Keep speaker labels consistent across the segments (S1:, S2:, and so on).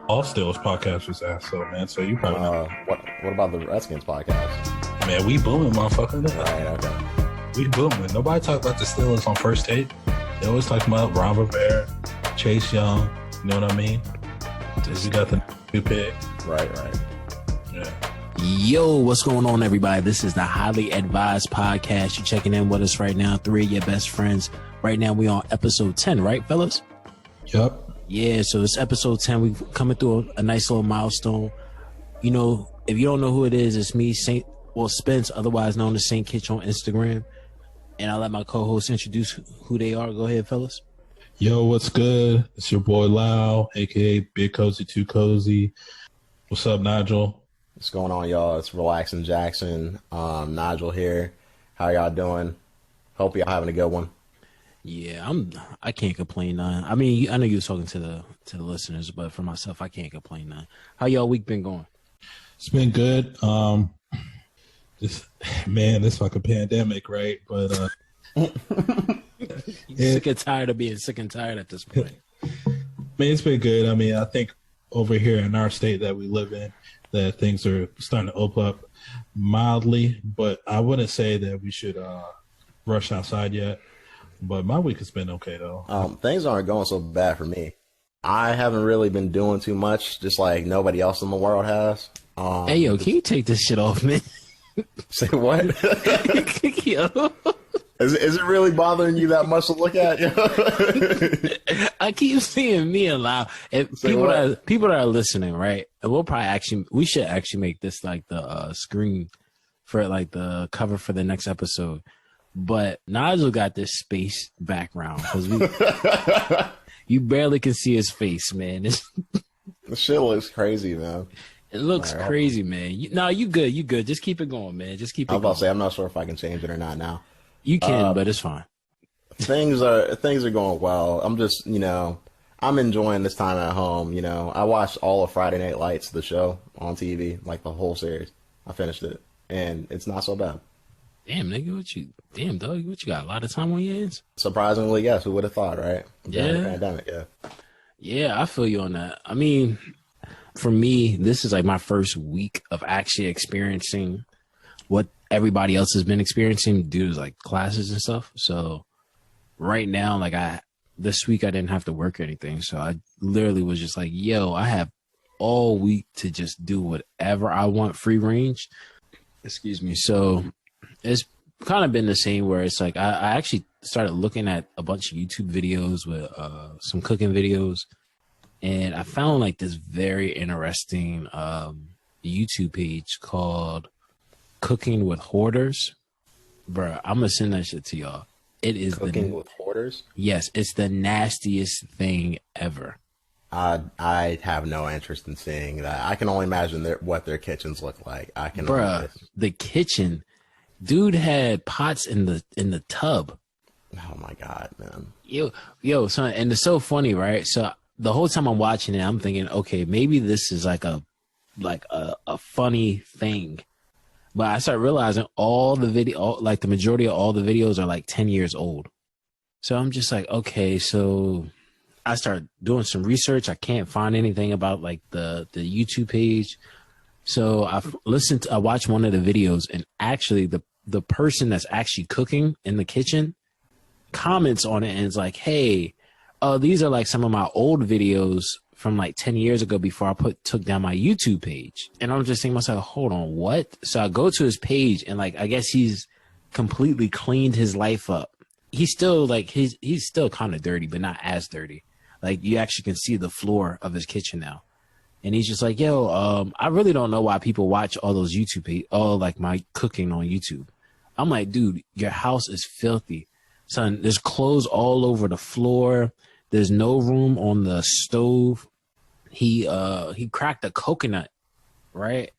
S1: All Steelers podcast was ass, so man. So you probably know.
S2: What about the Redskins podcast?
S1: Man, we booming, motherfucker.
S2: Right, okay.
S1: We booming. Nobody talk about the Steelers on first take. They always talk about Ron Rivera, Chase Young. You know what I mean? Just got the new pick.
S2: Right.
S1: Yeah.
S3: Yo, what's going on, everybody? This is the Highly Advised Podcast. You checking in with us right now. 3 of your best friends. Right now, we on episode 10, right, fellas?
S1: Yup.
S3: Yeah, so it's episode 10. We coming through a nice little milestone. You know, if you don't know who it is, it's me, Spence, otherwise known as Saint Kitch on Instagram. And I'll let my co-hosts introduce who they are. Go ahead, fellas.
S1: Yo, what's good? It's your boy Lau, a.k.a. Big Cozy, Too Cozy. What's up, Nigel?
S2: What's going on, y'all? It's Relaxing Jackson. Nigel here. How y'all doing? Hope y'all having a good one.
S3: Yeah, I can't complain none. I mean, I know you was talking to the listeners, but for myself, I can't complain none. How y'all week been going?
S1: It's been good. This fucking pandemic, right? But
S3: sick and tired of being sick and tired at this point.
S1: I mean, it's been good. I mean, I think over here in our state that we live in, that things are starting to open up mildly, but I wouldn't say that we should rush outside yet. But my week has been okay, though.
S2: Things aren't going so bad for me. I haven't really been doing too much, just like nobody else in the world has.
S3: Hey, yo, can you take this shit off, man?
S2: Say what?
S3: Yo.
S2: Is it really bothering you that much to look at?
S3: I keep seeing me aloud. People that are listening, right? And we should actually make this like the screen for like the cover for the next episode. But Nigel got this space background because you barely can see his face, man.
S2: The shit looks crazy, man.
S3: It looks crazy, man. You good. Just keep it going, man. Just keep it going.
S2: I'm about to say, I'm not sure if I can change it or not now.
S3: You can, but it's fine.
S2: Things are going well. I'm just, I'm enjoying this time at home. I watched all of Friday Night Lights, the show on TV, like the whole series. I finished it, and it's not so bad.
S3: Damn, nigga, dog, what you got? A lot of time on your hands?
S2: Surprisingly, yes. Who would have thought, right?
S3: Yeah.
S2: Pandemic, yeah.
S3: Yeah, I feel you on that. I mean, for me, this is like my first week of actually experiencing what everybody else has been experiencing due to like classes and stuff. So right now, like this week I didn't have to work or anything. So I literally was just like, yo, I have all week to just do whatever I want, free range. Excuse me. So it's kind of been the same where it's like I actually started looking at a bunch of YouTube videos with some cooking videos, and I found like this very interesting YouTube page called Cooking with Hoarders. Bruh, I'm gonna send that shit to y'all. It is
S2: Cooking with Hoarders?
S3: Yes, it's the nastiest thing ever.
S2: I have no interest in seeing that. I can only imagine what their kitchens look like.
S3: The kitchen. Dude had pots in the tub.
S2: Oh my God, man.
S3: Yo, son, and it's so funny, right? So the whole time I'm watching it, I'm thinking, okay, maybe this is like a funny thing. But I start realizing the majority of all the videos are like 10 years old. So I'm just like, okay, so I start doing some research. I can't find anything about like the YouTube page. So I watched one of the videos, and actually the person that's actually cooking in the kitchen comments on it and is like, hey, these are like some of my old videos from like 10 years ago before I took down my YouTube page. And I'm just thinking to myself, hold on, what? So I go to his page, and like, I guess he's completely cleaned his life up. He's still like, he's still kind of dirty, but not as dirty. Like you actually can see the floor of his kitchen now. And he's just like, yo, I really don't know why people watch all those all like my cooking on YouTube. I'm like, dude, your house is filthy. Son, there's clothes all over the floor. There's no room on the stove. He cracked a coconut, right?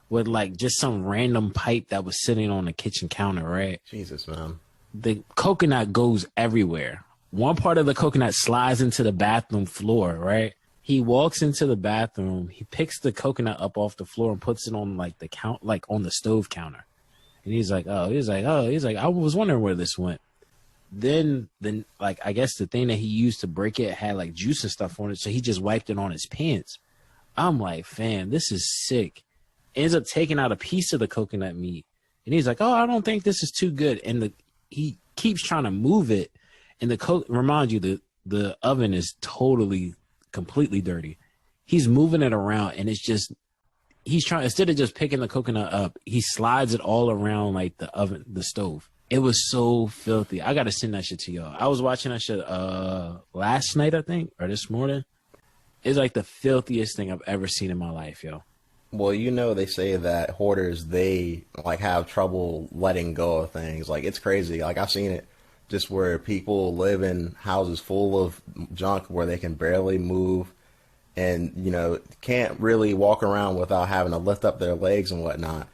S3: With like just some random pipe that was sitting on the kitchen counter, right?
S2: Jesus, man.
S3: The coconut goes everywhere. One part of the coconut slides into the bathroom floor, right? He walks into the bathroom. He picks the coconut up off the floor and puts it on like on the stove counter. And he's like, I was wondering where this went. then like I guess the thing that he used to break it had like juice and stuff on it, so he just wiped it on his pants. I'm like, fam, this is sick. Ends up taking out a piece of the coconut meat, and he's like, oh, I don't think this is too good. And he keeps trying to move it, and remind you the oven is completely dirty. He's moving it around, and it's just he's trying, instead of just picking the coconut up, he slides it all around like the stove. It was so filthy. I gotta send that shit to y'all. I was watching that shit last night, I think, or this morning. It's like the filthiest thing I've ever seen in my life, yo.
S2: Well, you know, they say that hoarders, they like have trouble letting go of things. Like, it's crazy. Like, I've seen it just where people live in houses full of junk where they can barely move and, you know, can't really walk around without having to lift up their legs and whatnot.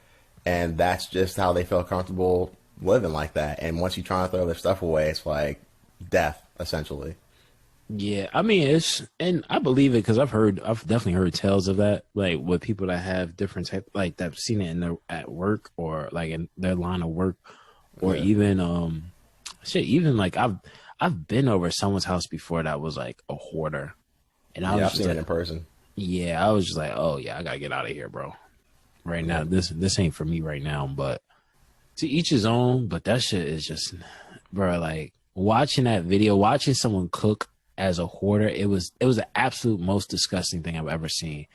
S2: And that's just how they feel comfortable living like that. And once you try and throw their stuff away, it's like death, essentially.
S3: Yeah, I mean, and I believe it because I've definitely heard tales of that, like with people that have different type, like that have seen it at work or like in their line of work, or even even like I've been over someone's house before that was like a hoarder, and
S2: I've seen it in person.
S3: Yeah, I was just like, oh yeah, I gotta get out of here, bro. Right now, this ain't for me right now. But to each his own. But that shit is just, bro. Like watching that video, watching someone cook as a hoarder, it was the absolute most disgusting thing I've ever seen.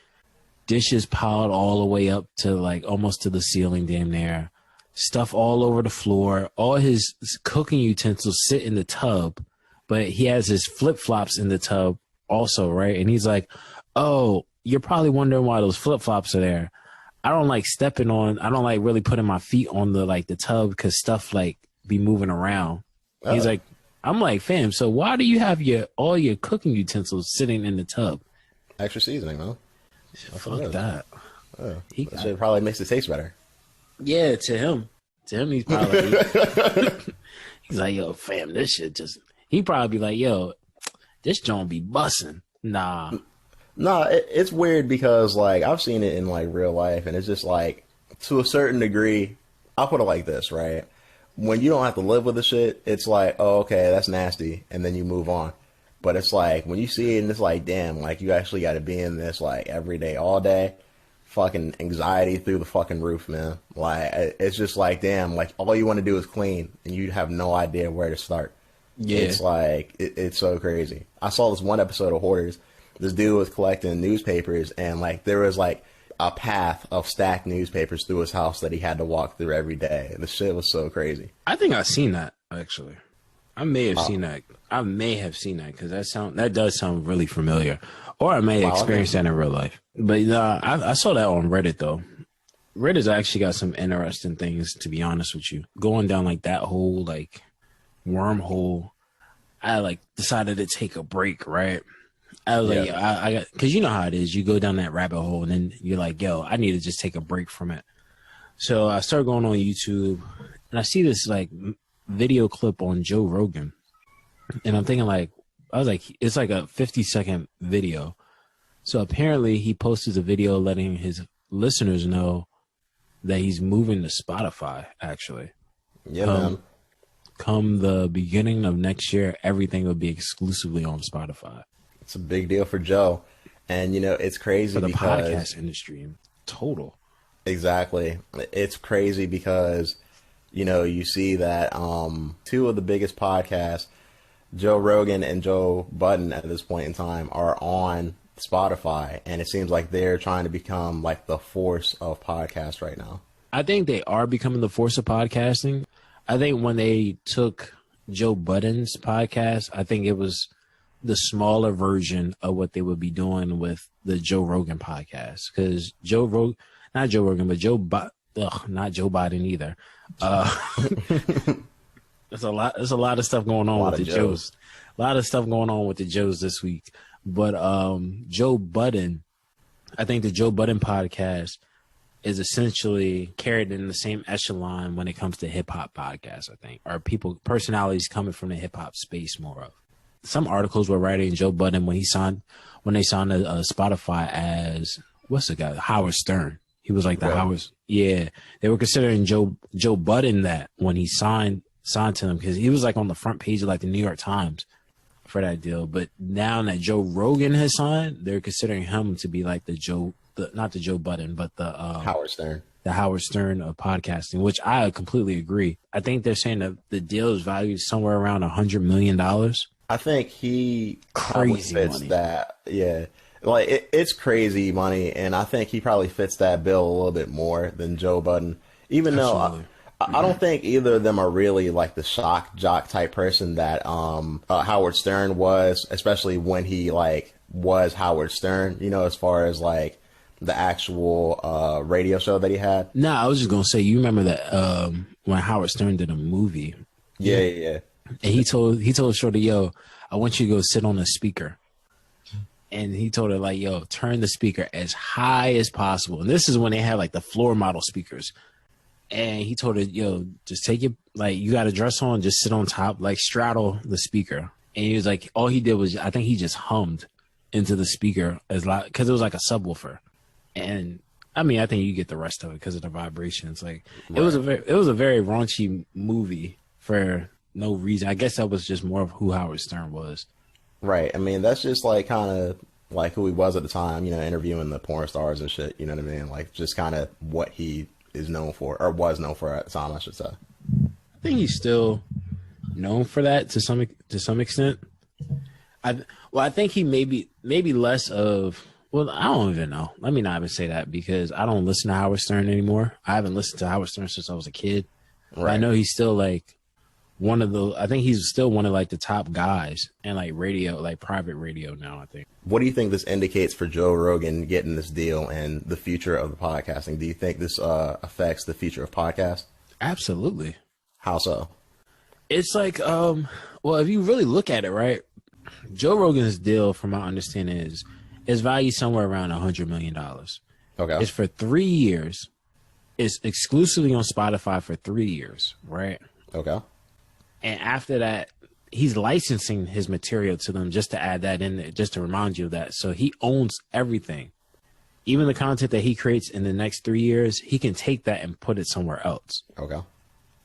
S3: Dishes piled all the way up to like almost to the ceiling, damn near. Stuff all over the floor. All his cooking utensils sit in the tub, but he has his flip-flops in the tub also, right? And he's like, oh, you're probably wondering why those flip-flops are there. I don't like really putting my feet on the tub because stuff like be moving around. He's like, I'm like, fam, so why do you have all your cooking utensils sitting in the tub?
S2: Extra seasoning, man.
S3: Fuck that.
S2: That shit probably makes it taste better.
S3: Yeah, to him, he's probably he's like, yo, fam, this shit just. He probably be like, yo, this joint be bussin'. Nah,
S2: it's weird because like I've seen it in like real life, and it's just like to a certain degree. I'll put it like this, right? When you don't have to live with the shit, it's like, oh, okay, that's nasty, and then you move on. But it's like, when you see it, and it's like, damn, like, you actually got to be in this, like, every day, all day, fucking anxiety through the fucking roof, man. Like, it's just like, damn, like, all you want to do is clean, and you have no idea where to start. Yeah. It's like, it's so crazy. I saw this one episode of Hoarders. This dude was collecting newspapers, and, like, there was, like, a path of stacked newspapers through his house that he had to walk through every day. And the shit was so crazy.
S3: I think I've seen that, actually. I may have seen that. I may have seen that because that does sound really familiar. Or I may have experienced that in real life. But I saw that on Reddit, though. Reddit's actually got some interesting things, to be honest with you. Going down like that whole like wormhole, I like decided to take a break, right? I was like, I got, because you know how it is. You go down that rabbit hole and then you're like, yo, I need to just take a break from it. So I started going on YouTube and I see this like video clip on Joe Rogan. And I'm thinking like, I was like, it's like a 50-second video. So apparently he posted a video letting his listeners know that he's moving to Spotify, actually.
S2: Yeah, man.
S3: Come the beginning of next year, everything will be exclusively on Spotify.
S2: It's a big deal for Joe. And, you know, it's crazy
S3: for the
S2: because
S3: podcast industry in total.
S2: Exactly. It's crazy because, you know, you see that two of the biggest podcasts, Joe Rogan and Joe Budden at this point in time, are on Spotify. And it seems like they're trying to become like the force of podcasts right now.
S3: I think they are becoming the force of podcasting. I think when they took Joe Budden's podcast, I think it was the smaller version of what they would be doing with the Joe Rogan podcast. Because not Joe Rogan, but not Joe Biden either. There's a lot of stuff going on with the Joes. A lot of stuff going on with the Joes this week. But Joe Budden, I think the Joe Budden podcast is essentially carried in the same echelon when it comes to hip hop podcasts, I think, or personalities coming from the hip hop space more of. Some articles were writing Joe Budden when they signed Spotify as what's the guy? Howard Stern. He was like the Howard. Yeah, they were considering Joe Budden that when he signed signed to them because he was like on the front page of like the New York Times for that deal. But now that Joe Rogan has signed, they're considering him to be like not the Joe Budden, but the
S2: Howard Stern.
S3: The Howard Stern of podcasting, which I completely agree. I think they're saying that the deal is valued somewhere around $100 million.
S2: I think he
S3: crazy
S2: fits
S3: money.
S2: That. Yeah. Like it's crazy money, and I think he probably fits that bill a little bit more than Joe Budden. Even
S3: Absolutely.
S2: though I don't think either of them are really like the shock jock type person that Howard Stern was, especially when he like was Howard Stern, you know, as far as like the actual radio show that he had.
S3: No, I was just gonna say, you remember that when Howard Stern did a movie?
S2: Yeah.
S3: And he told Shorty, yo, I want you to go sit on a speaker. And he told her, like, yo, turn the speaker as high as possible. And this is when they had like the floor model speakers. And he told her, yo, just take it, like, you got a dress on, just sit on top, like straddle the speaker. And he was like, all he did was, I think he just hummed into the speaker as loud, because it was like a subwoofer. And I mean, I think you get the rest of it because of the vibrations. Like, right. It was a very raunchy movie for no reason. I guess that was just more of who Howard Stern was.
S2: Right. I mean, that's just like kind of like who he was at the time, you know, interviewing the porn stars and shit. You know what I mean? Like just kind of what he is known for, or was known for at the time, I should say.
S3: I think he's still known for that to some extent. I think he maybe less of. Well, I don't even know. Let me not even say that because I don't listen to Howard Stern anymore. I haven't listened to Howard Stern since I was a kid. Right. I know he's still like I think he's still one of like the top guys in like radio, like private radio now, I think.
S2: What do you think this indicates for Joe Rogan getting this deal and the future of the podcasting? Do you think this affects the future of podcasts?
S3: Absolutely.
S2: How so?
S3: It's like, well, if you really look at it, right, Joe Rogan's deal, from my understanding, is valued somewhere around $100 million.
S2: Okay.
S3: It's for 3 years. It's exclusively on Spotify for 3 years, right?
S2: Okay.
S3: And after that, he's licensing his material to them just to add that in there, just to remind you of that. So he owns everything. Even the content that he creates in the next 3 years, he can take that and put it somewhere else.
S2: Okay.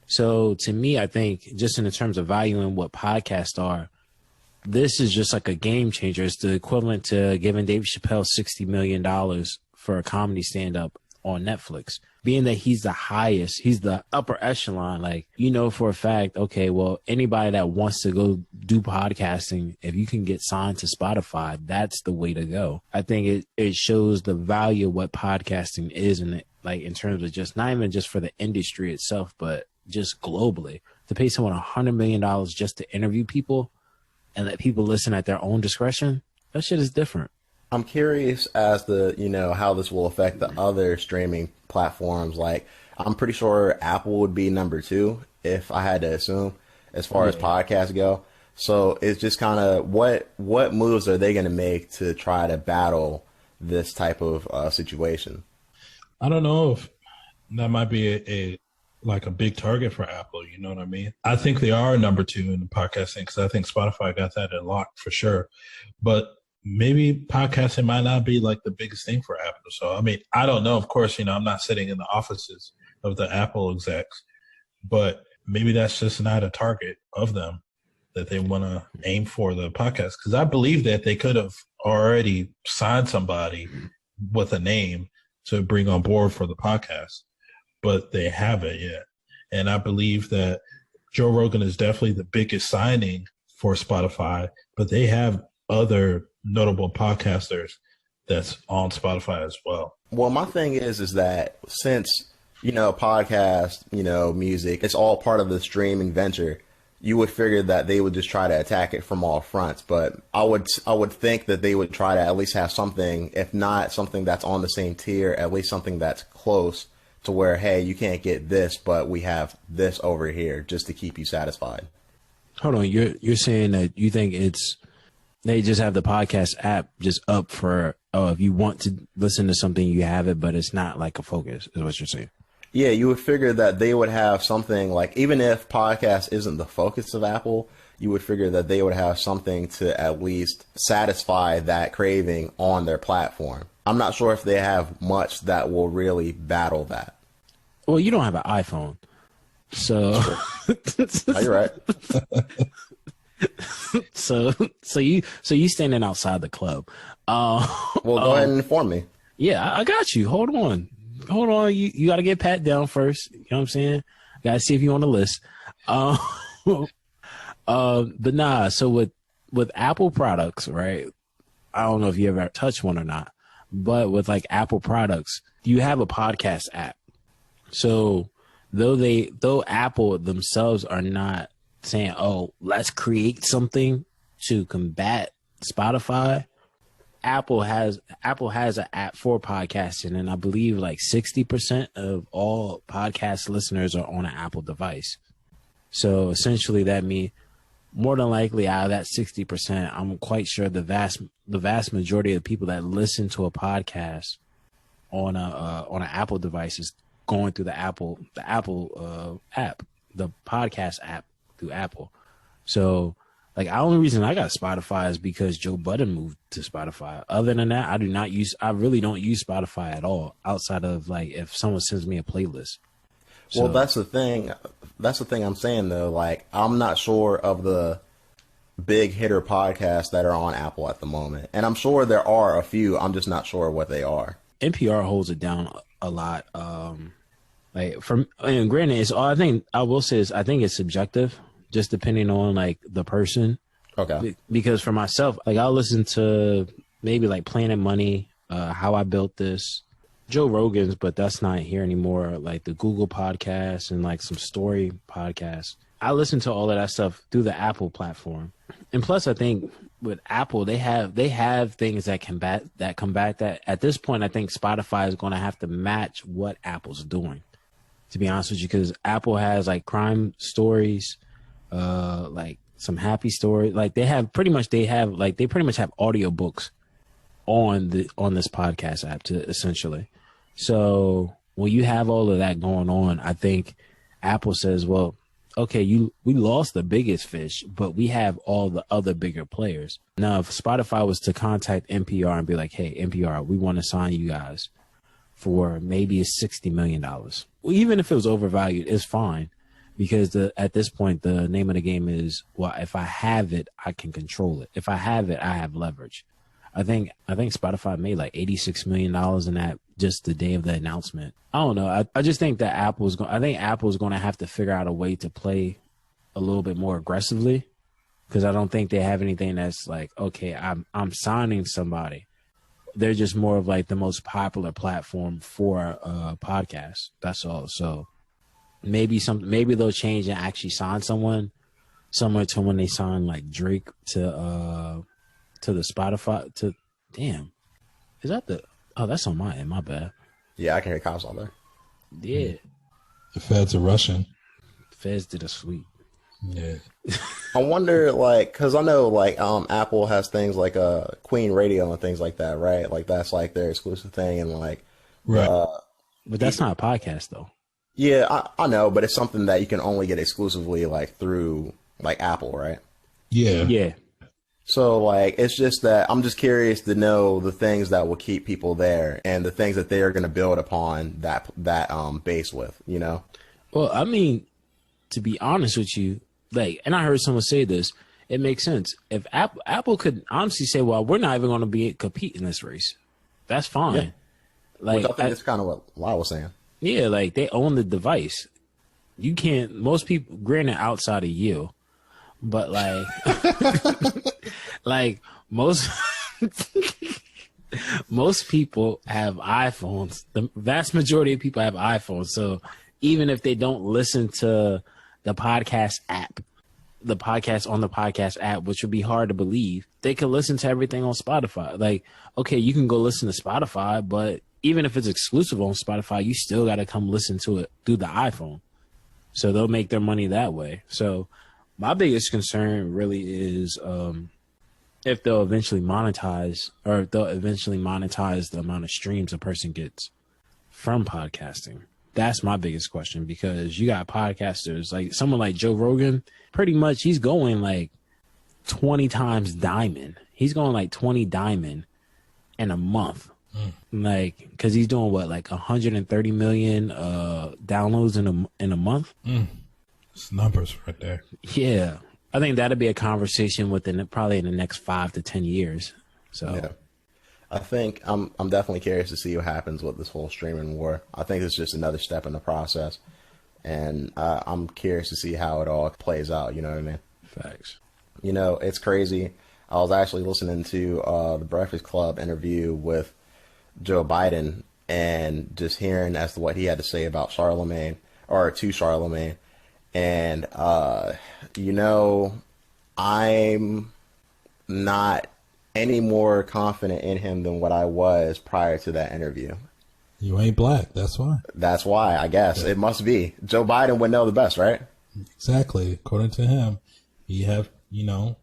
S3: So to me, I think just in terms of valuing what podcasts are, this is just like a game changer. It's the equivalent to giving Dave Chappelle $60 million for a comedy stand-up on Netflix. Being that he's the highest, he's the upper echelon, like, you know for a fact, okay, well, anybody that wants to go do podcasting, if you can get signed to Spotify, that's the way to go. I think it shows the value of what podcasting is, and like in terms of just not even just for the industry itself, but just globally. To pay someone $100 million just to interview people and let people listen at their own discretion, that shit is different.
S2: I'm curious as to, you know, how this will affect the other streaming platforms. Like, I'm pretty sure Apple would be number 2, if I had to assume, as far as podcasts go. So it's just kind of what moves are they going to make to try to battle this type of situation?
S1: I don't know if that might be a big target for Apple. You know what I mean? I think they are number 2 in the podcasting because I think Spotify got that in lock for sure. But maybe podcasting might not be like the biggest thing for Apple. So, I mean, I don't know. Of course, you know, I'm not sitting in the offices of the Apple execs, but maybe that's just not a target of them that they want to aim for the podcast. Because I believe that they could have already signed somebody with a name to bring on board for the podcast, but they haven't yet. And I believe that Joe Rogan is definitely the biggest signing for Spotify, but they have other notable podcasters that's on Spotify as well.
S2: Well, my thing is that since, you know, podcast, you know, music, it's all part of the streaming venture, you would figure that they would just try to attack it from all fronts. But I would think that they would try to at least have something, if not something that's on the same tier, at least something that's close to where, hey, you can't get this, but we have this over here just to keep you satisfied.
S3: Hold on, you're saying that you think they just have the podcast app just up for, if you want to listen to something, you have it, but it's not like a focus, is what you're saying.
S2: Yeah, you would figure that they would have something like, even if podcast isn't the focus of Apple, you would figure that they would have something to at least satisfy that craving on their platform. I'm not sure if they have much that will really battle that.
S3: Well, you don't have an iPhone. So,
S2: No, you're right.
S3: so you standing outside the club.
S2: Well, go ahead and inform me.
S3: Yeah, I got you. Hold on. You got to get pat down first. You know what I'm saying? Got to see if you on the list. But nah. So with Apple products, right? I don't know if you ever touched one or not, but with like Apple products, you have a podcast app. So though Apple themselves are not saying, "Oh, let's create something to combat Spotify," Apple has an app for podcasting, and I believe like 60% of all podcast listeners are on an Apple device. So essentially, that means more than likely out of that 60%, I'm quite sure the vast majority of people that listen to a podcast on an Apple device is going through the Apple app, the podcast app through Apple. So like the only reason I got Spotify is because Joe Budden moved to Spotify. Other than that, I really don't use Spotify at all outside of like if someone sends me a playlist. So,
S2: Well, that's the thing. That's the thing I'm saying though. Like, I'm not sure of the big hitter podcasts that are on Apple at the moment, and I'm sure there are a few. I'm just not sure what they are.
S3: NPR holds it down a lot. And granted, it's all I think I will say is I think it's subjective, just depending on like the person.
S2: Okay.
S3: Because for myself, like I'll listen to maybe like Planet Money, How I Built This, Joe Rogans, but that's not here anymore. Like the Google podcast and like some story podcasts. I listen to all of that stuff through the Apple platform. And plus I think with Apple, they have things that combat that. At this point, I think Spotify is going to have to match what Apple's doing, to be honest with you, because Apple has like crime stories, like some happy stories. Like they pretty much have audiobooks on this podcast app to essentially. So when you have all of that going on, I think Apple says, well, okay, we lost the biggest fish, but we have all the other bigger players. Now, if Spotify was to contact NPR and be like, hey, NPR, we want to sign you guys for maybe $60 million. Well, even if it was overvalued, it's fine, because at this point, the name of the game is, well, if I have it, I can control it. If I have it, I have leverage. I think Spotify made like $86 million in that just the day of the announcement. I don't know. I just think that Apple's going to have to figure out a way to play a little bit more aggressively, because I don't think they have anything that's like, okay, I'm signing somebody. They're just more of like the most popular platform for podcasts. That's all. So maybe they'll change and actually sign someone similar to when they signed like Drake to the Spotify to damn. Is that that's on my end, my bad.
S2: Yeah, I can hear cops on there.
S3: Yeah.
S1: The feds are rushing.
S3: The feds did a sweep.
S1: Yeah.
S2: I wonder, like, because I know, like, Apple has things like Queen Radio and things like that, right? Like, that's like their exclusive thing, and like,
S1: right.
S3: But that's not a podcast, though.
S2: Yeah, I know, but it's something that you can only get exclusively like through like Apple, right?
S1: Yeah.
S3: Yeah.
S2: So, like, it's just that I'm just curious to know the things that will keep people there and the things that they are going to build upon that base with, you know?
S3: Well, I mean, to be honest with you, like, and I heard someone say this, it makes sense. If Apple could honestly say, well, we're not even going to compete in this race, that's fine.
S2: Yeah.
S3: Like,
S2: which I think that's kind of what Lyle was saying.
S3: Yeah, like, they own the device. You can't, most people, granted, outside of you, but like, like most people have iPhones. The vast majority of people have iPhones. So even if they don't listen to the podcast app, the podcast on the podcast app, which would be hard to believe, they can listen to everything on Spotify. Like, okay, you can go listen to Spotify, but even if it's exclusive on Spotify, you still got to come listen to it through the iPhone. So they'll make their money that way. So my biggest concern really is if they'll eventually monetize, or if they'll eventually monetize the amount of streams a person gets from podcasting. That's my biggest question, because you got podcasters like someone like Joe Rogan. Pretty much he's going like 20 times diamond. He's going like 20 diamond in a month Like, because he's doing what, like 130 million downloads in a month.
S1: It's numbers right there.
S3: Yeah, I think that'd be a conversation within probably in the next 5 to 10 years. So
S2: Yeah. I think I'm definitely curious to see what happens with this whole streaming war. I think it's just another step in the process, and I'm curious to see how it all plays out. You know what I mean?
S3: facts.
S2: You know, it's crazy. I was actually listening to the Breakfast Club interview with Joe Biden and just hearing as to what he had to say about Charlemagne, or to Charlemagne. And, you know, I'm not any more confident in him than what I was prior to that interview.
S1: You ain't black. That's why.
S2: That's why, I guess. It must be. Joe Biden would know the best, right?
S1: Exactly. According to him, he have,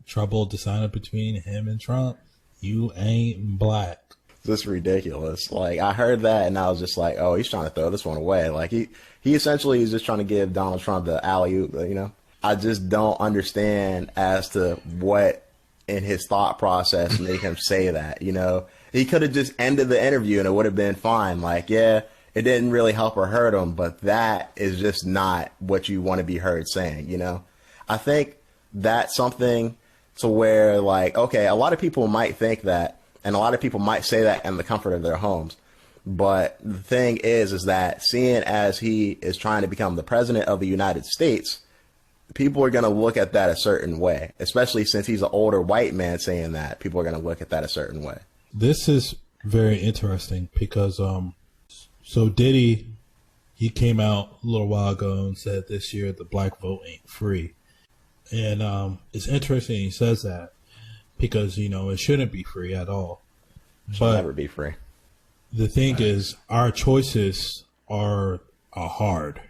S1: trouble deciding between him and Trump. You ain't black.
S2: This is ridiculous. Like, I heard that and I was just like, oh, he's trying to throw this one away. Like, he essentially is just trying to give Donald Trump the alley-oop, I just don't understand as to what in his thought process made him say that, He could have just ended the interview and it would have been fine. Like, yeah, it didn't really help or hurt him, but that is just not what you want to be heard saying, I think that's something to where, like, okay, a lot of people might think that, and a lot of people might say that in the comfort of their homes. But the thing is that seeing as he is trying to become the president of the United States, people are going to look at that a certain way, especially since he's an older white man saying that. People are going to look at that a certain way.
S1: This is very interesting because, so Diddy, he came out a little while ago and said this year the black vote ain't free. And it's interesting he says that because, it shouldn't be free at all.
S2: It should never be free.
S1: The thing is, our choices are hard.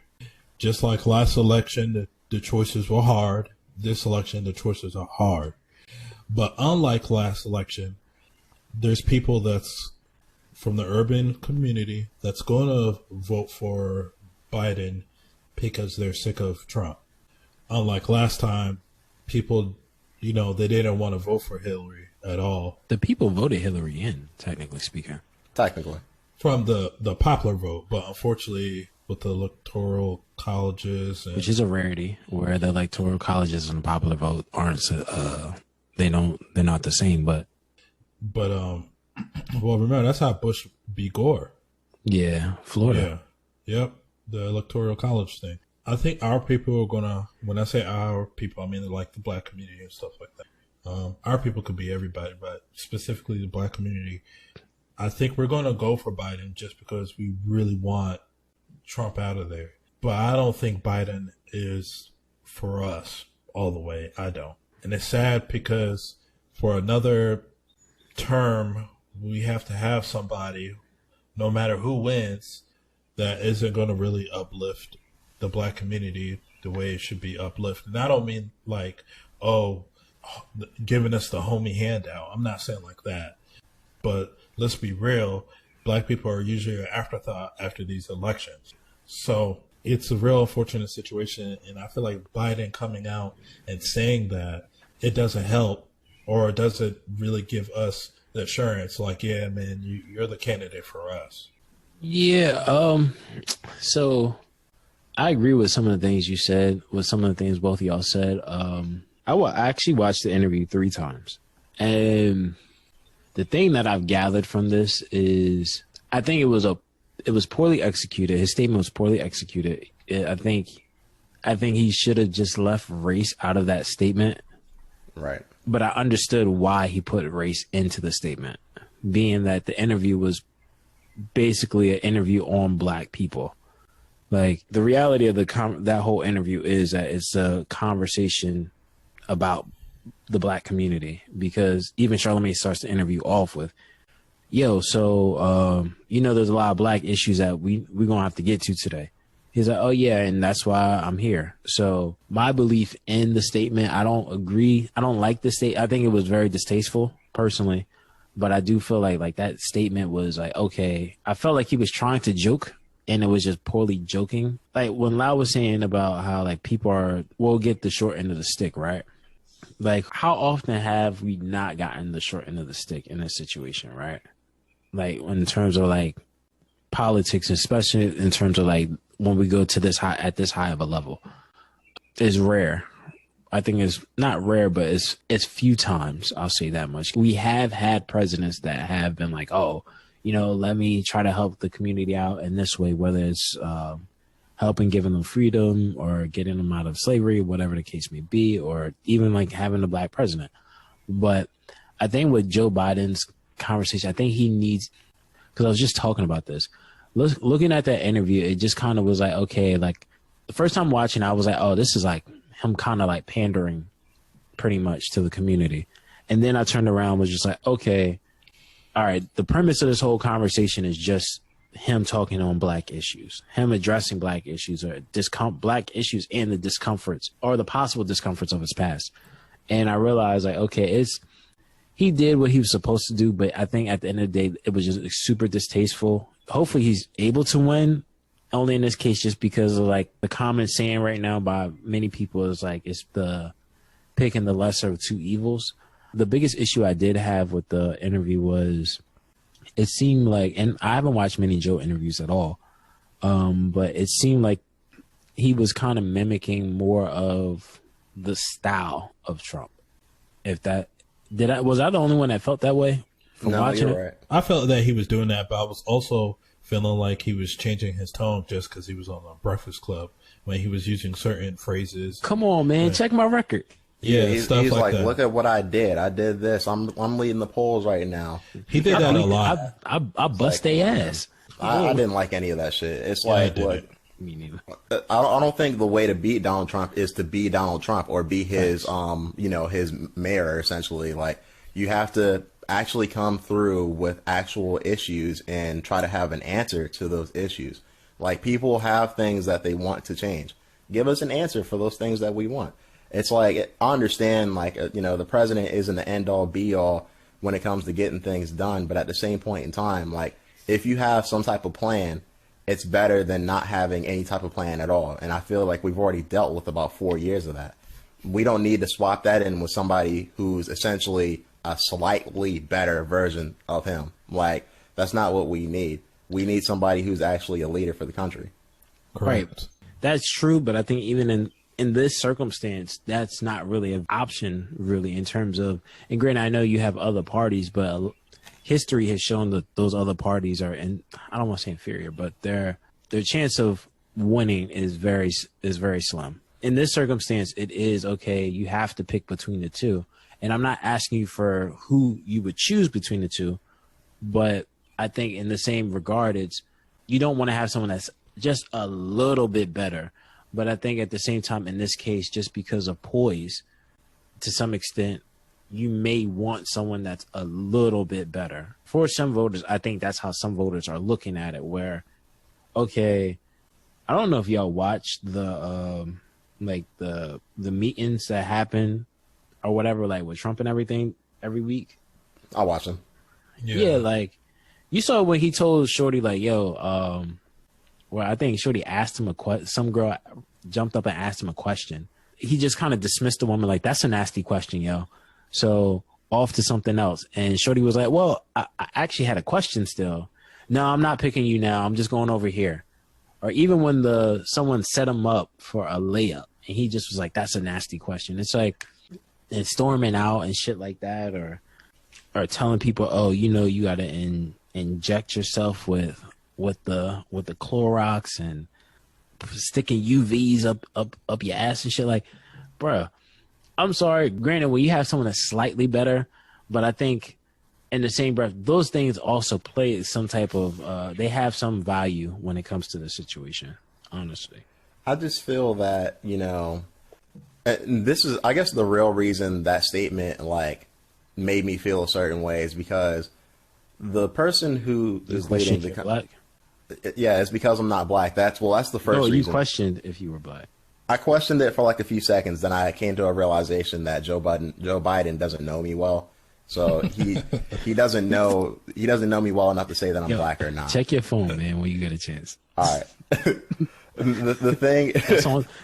S1: Just like last election, the choices were hard. This election, the choices are hard. But unlike last election, there's people that's from the urban community that's going to vote for Biden because they're sick of Trump. Unlike last time, people, they didn't want to vote for Hillary at all.
S3: The people voted Hillary in, technically speaking.
S2: Technically.
S1: From the popular vote, but unfortunately with the electoral colleges.
S3: Which is a rarity, where the electoral colleges and the popular vote aren't, they're not the same, but.
S1: Well, remember, that's how Bush beat Gore.
S3: Yeah, Florida.
S1: Yeah. Yep. The electoral college thing. I think our people are gonna, when I say our people, I mean like the black community and stuff like that. Our people could be everybody, but specifically the black community. I think we're gonna go for Biden just because we really want Trump out of there. But I don't think Biden is for us all the way. I don't. And it's sad because for another term, we have to have somebody, no matter who wins, that isn't going to really uplift the black community the way it should be uplifted. And I don't mean like, giving us the homie handout. I'm not saying like that. But let's be real, black people are usually an afterthought after these elections. So it's a real unfortunate situation. And I feel like Biden coming out and saying that, it doesn't help, or it doesn't really give us the assurance like, yeah, man, you're the candidate for us.
S3: Yeah. So I agree with some of the things you said, with some of the things both of y'all said. I actually watched the interview 3 times. And the thing that I've gathered from this is I think it was poorly executed. His statement was poorly executed. I think he should have just left race out of that statement.
S2: Right.
S3: But I understood why he put race into the statement, being that the interview was basically an interview on black people. Like, the reality of that whole interview is that it's a conversation about the black community, because even Charlemagne starts the interview off with, there's a lot of black issues that we're going to have to get to today. He's like, oh, yeah, and that's why I'm here. So my belief in the statement, I don't agree. I don't like the statement. I think it was very distasteful, personally. But I do feel like that statement was like, okay. I felt like he was trying to joke, and it was just poorly joking. Like when Lau was saying about how like people will get the short end of the stick, right? Like, how often have we not gotten the short end of the stick in this situation, right? like in terms of like politics, especially in terms of like when we go to this high at this high of a level, is rare. I think it's not rare, but it's few times, I'll say that much. We have had presidents that have been like, oh, you know, let me try to help the community out in this way, whether it's helping giving them freedom or getting them out of slavery, whatever the case may be, or even like having a black president. But I think with Joe Biden's conversation, I think he needs, because I was just talking about this, looking at that interview, it just kind of was like, okay, like the first time watching, I was like, oh, this is like him kind of like pandering pretty much to the community. And then I turned around, was just like, okay, all right, the premise of this whole conversation is just him talking on black issues, him addressing black issues or black issues and the discomforts or the possible discomforts of his past. And I realized like, okay, he did what he was supposed to do, but I think at the end of the day, it was just super distasteful. Hopefully he's able to win, only in this case just because of like the common saying right now by many people is like it's the picking the lesser of two evils. The biggest issue I did have with the interview was it seemed like, and I haven't watched many Joe interviews at all, but it seemed like he was kind of mimicking more of the style of Trump. If that was I the only one that felt that way from watching it?
S2: Right.
S1: I felt that he was doing that, but I was also feeling like he was changing his tone just because he was on the Breakfast Club when he was using certain phrases.
S3: Come on, man, check my record.
S1: Yeah,
S2: he's
S1: stuff like that.
S2: Look at what I did. I did this. I'm leading the polls right now.
S1: He did that a lot.
S3: I bust their ass.
S2: I didn't like any of that shit. It's like, look,
S3: me neither.
S2: I don't think the way to beat Donald Trump is to be Donald Trump or be his, his mayor, essentially. Like, you have to actually come through with actual issues and try to have an answer to those issues. Like, people have things that they want to change. Give us an answer for those things that we want. It's like, I understand, like, the president isn't the end all be all when it comes to getting things done. But at the same point in time, like, if you have some type of plan, it's better than not having any type of plan at all. And I feel like we've already dealt with about 4 years of that. We don't need to swap that in with somebody who's essentially a slightly better version of him. Like, that's not what we need. We need somebody who's actually a leader for the country.
S1: Correct.
S3: Right. That's true, but I think even in this circumstance, that's not really an option, really, in terms of, and granted, I know you have other parties, but history has shown that those other parties are, and I don't want to say inferior, but their chance of winning is very slim. In this circumstance, it is okay. You have to pick between the two, and I'm not asking you for who you would choose between the two, but I think in the same regard, it's you don't want to have someone that's just a little bit better. But I think at the same time, in this case, just because of poise, to some extent, you may want someone that's a little bit better. For some voters, I think that's how some voters are looking at it, where, okay, I don't know if y'all watch the meetings that happen or whatever, like with Trump and everything every week.
S2: I watch them.
S3: Yeah, like you saw when he told Shorty, like, yo, well, I think Shorty asked him some girl jumped up and asked him a question. He just kind of dismissed the woman like, that's a nasty question, yo. So off to something else. And Shorty was like, well, I actually had a question still. No, I'm not picking you now. I'm just going over here. Or even when someone set him up for a layup and he just was like, that's a nasty question. It's like, and storming out and shit like that, or telling people, oh, you got to inject yourself with the Clorox and sticking UVs up your ass and shit. Like, bruh, I'm sorry. Granted, when you have someone that's slightly better, but I think in the same breath, those things also play some type of, they have some value when it comes to the situation, honestly.
S2: I just feel that, and this is, I guess, the real reason that statement, like, made me feel a certain way is because the person who is leading the
S3: black.
S2: Yeah, it's because I'm not black. That's the first reason.
S3: You questioned if you were black.
S2: I questioned it for like a few seconds, then I came to a realization that Joe Biden doesn't know me well. So he doesn't know me well enough to say that I'm black or not.
S3: Check your phone, man, when you get a chance.
S2: All right. the thing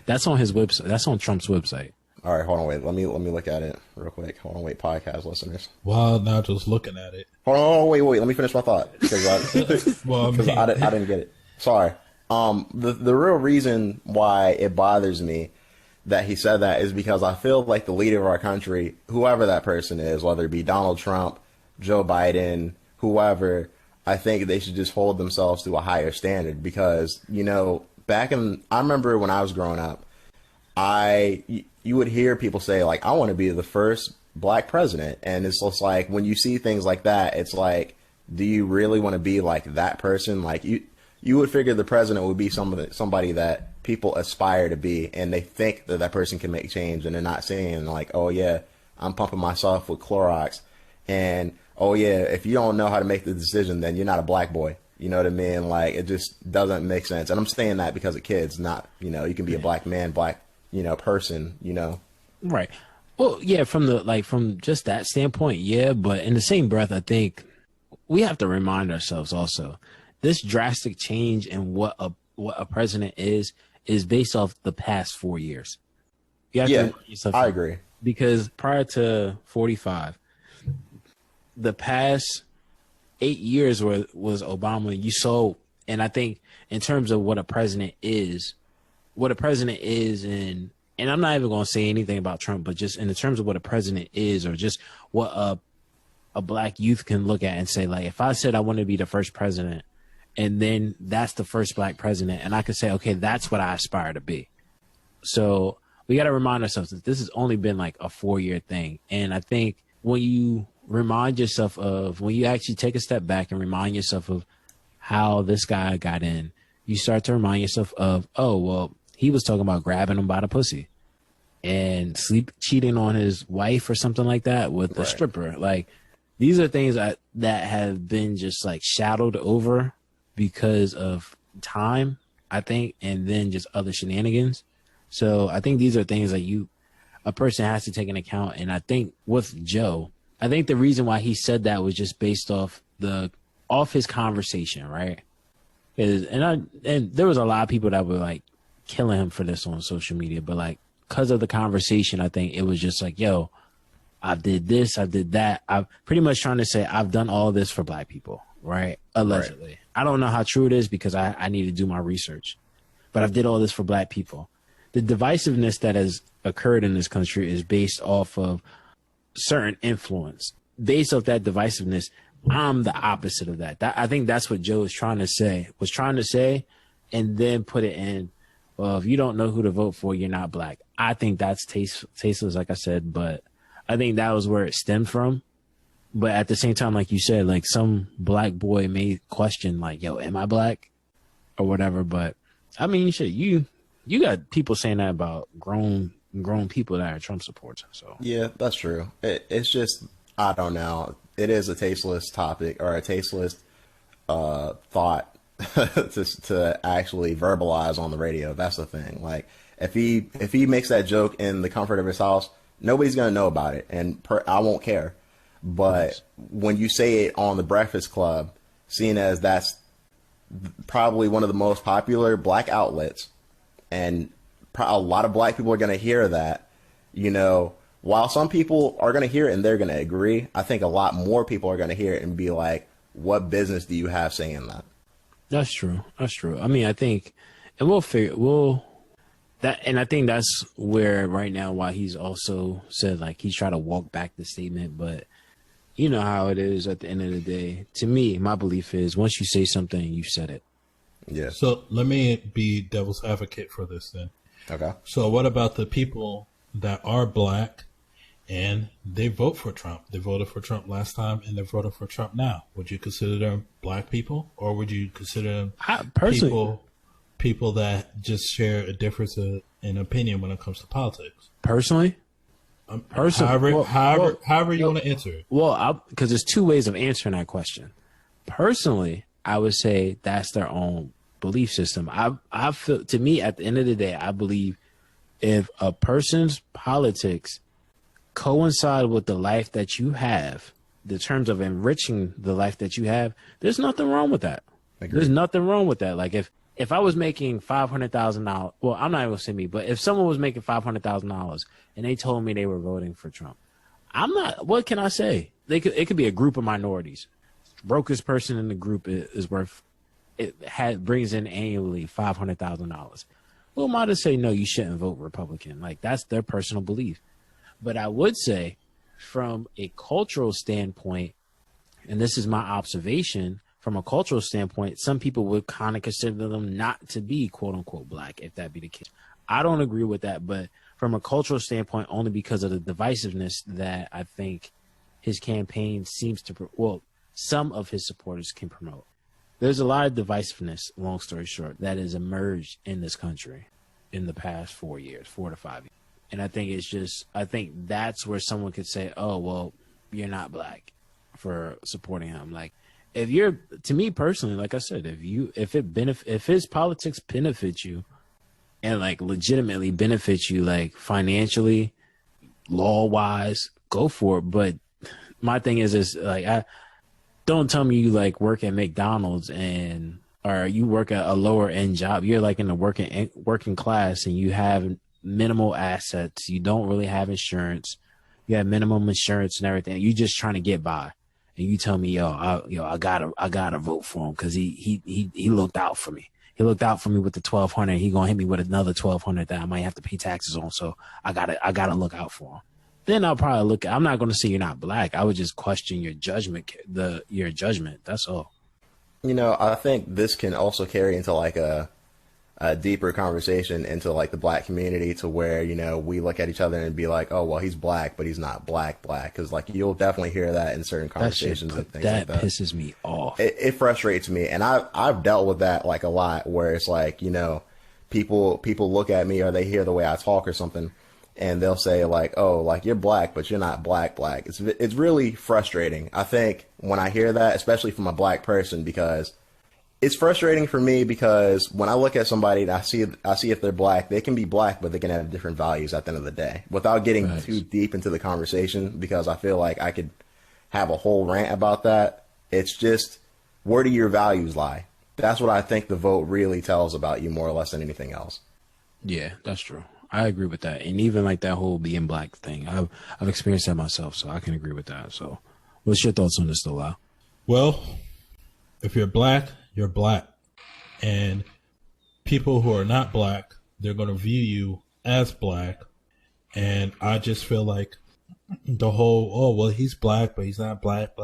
S3: that's on his website. That's on Trump's website.
S2: All right, hold on, wait. Let me look at it real quick. Hold on, wait, podcast listeners.
S1: Well, now just looking at it.
S2: Hold on, wait. Let me finish my thought because
S1: Well,
S2: I didn't get it. Sorry. The real reason why it bothers me that he said that is because I feel like the leader of our country, whoever that person is, whether it be Donald Trump, Joe Biden, whoever, I think they should just hold themselves to a higher standard because, you know, I remember when I was growing up, you would hear people say, like, I want to be the first black president. And it's just like, when you see things like that, it's like, do you really want to be like that person? Like, you would figure the president would be somebody that people aspire to be, and they think that that person can make change, and they're not saying like, oh yeah, I'm pumping myself with Clorox, and oh yeah, if you don't know how to make the decision, then you're not a black boy. You know what I mean? Like, it just doesn't make sense. And I'm saying that because of kids, not, you know, you can be a black man, black, you know, person, you know.
S3: Right. Well, yeah, from just that standpoint, yeah, but in the same breath, I think we have to remind ourselves also, this drastic change in what a president is based off the past 4 years. You have to remind yourself,
S2: I agree.
S3: Because prior to 45, the past 8 years was Obama. You saw, and I think in terms of what a president is, and I'm not even going to say anything about Trump, but just in terms of what a president is, or just what a black youth can look at and say, like, if I said I want to be the first president, and then that's the first black president, and I could say, okay, that's what I aspire to be. So we got to remind ourselves that this has only been like a 4-year thing. And I think when you remind yourself of, when you actually take a step back and remind yourself of how this guy got in, you start to remind yourself of, oh, well, he was talking about grabbing him by the pussy and cheating on his wife or something like that with a stripper. Like, these are things that have been just like shadowed over because of time, I think, and then just other shenanigans. So I think these are things that a person has to take into account. And I think with Joe, I think the reason why he said that was just based off his conversation, right? And there was a lot of people that were like killing him for this on social media, but like, because of the conversation, I think it was just like, yo, I did this, I did that. I'm pretty much trying to say I've done all this for black people, right? Allegedly. Right. I don't know how true it is because I need to do my research, but I've did all this for black people. The divisiveness that has occurred in this country is based off of certain influence. Based off that divisiveness, I'm the opposite of that. I think that's what Joe was trying to say, and then put it in, well, if you don't know who to vote for, you're not black. I think that's tasteless, like I said, but I think that was where it stemmed from. But at the same time, like you said, like some black boy may question, like, yo, am I black or whatever? But I mean, shit, you got people saying that about grown people that are Trump supporters. So
S2: yeah, that's true. It's just, I don't know. It is a tasteless topic, or a tasteless thought to actually verbalize on the radio. That's the thing. Like, if he makes that joke in the comfort of his house, nobody's gonna know about it, and I won't care. But when you say it on the Breakfast Club, seeing as that's probably one of the most popular black outlets, and a lot of black people are going to hear that, you know, while some people are going to hear it and they're going to agree, I think a lot more people are going to hear it and be like, what business do you have saying that?
S3: That's true. That's true. I mean, I think, and and I think that's where right now why he's also said, like, he's trying to walk back the statement, but you know how it is at the end of the day. To me, my belief is once you say something, you said it.
S2: Yeah.
S1: So let me be devil's advocate for this then.
S2: Okay.
S1: So what about the people that are black and they vote for Trump? They voted for Trump last time and they're voting for Trump now. Would you consider them black people, or would you consider them people that just share a difference in opinion when it comes to politics?
S3: Personally?
S1: However you want to answer it.
S3: Well, because there's two ways of answering that question. Personally, I would say that's their own belief system. I feel, to me, at the end of the day, I believe if a person's politics coincide with the life that you have, the terms of enriching the life that you have, there's nothing wrong with that. There's nothing wrong with that. Like if if I was making $500,000, well, I'm not even gonna say me, but if someone was making $500,000 and they told me they were voting for Trump, I'm not. What can I say? It could be a group of minorities. Brokest person in the group is worth. Brings in annually $500,000. Who am I to say no? You shouldn't vote Republican. Like, that's their personal belief. But I would say, from a cultural standpoint, and this is my observation, from a cultural standpoint, some people would kind of consider them not to be quote unquote black, if that be the case. I don't agree with that, but from a cultural standpoint, only because of the divisiveness that I think his campaign seems to, some of his supporters can promote. There's a lot of divisiveness, long story short, that has emerged in this country in the past 4 to 5 years. And I think that's where someone could say, oh, well, you're not black for supporting him. Like, to me personally, like I said, if his politics benefit you and like legitimately benefit you, like financially, law wise, go for it. But my thing is like, don't tell me you like work at McDonald's or you work at a lower end job. You're like in the working class and you have minimal assets. You don't really have insurance. You have minimum insurance and everything. You just trying to get by. And you tell me, I gotta vote for him because he looked out for me. He looked out for me with the $1,200. He gonna hit me with another $1,200 that I might have to pay taxes on. So I gotta look out for him. Then I'll probably I'm not gonna say you're not black. I would just question your judgment. Your judgment. That's all.
S2: I think this can also carry into like a deeper conversation into like the black community, to where we look at each other and be like, oh well, he's black but he's not black, because like you'll definitely hear that in certain conversations and things like that.
S3: That pisses me off.
S2: It frustrates me, and I've dealt with that like a lot, where it's like people look at me or they hear the way I talk or something, and they'll say like, oh, like you're black but you're not black. It's really frustrating, I think, when I hear that, especially from a black person, because it's frustrating for me, because when I look at somebody and I see if they're black, they can be black, but they can have different values at the end of the day, without getting too deep into the conversation, because I feel like I could have a whole rant about that. It's just, where do your values lie? That's what I think the vote really tells about you, more or less than anything else.
S3: Yeah, that's true. I agree with that. And even like that whole being black thing, I've experienced that myself, so I can agree with that. So what's your thoughts on this, though, Lau?
S1: Well, if you're black, you're black. And people who are not black, they're going to view you as black. And I just feel like the whole, oh, well, he's black, but he's not black.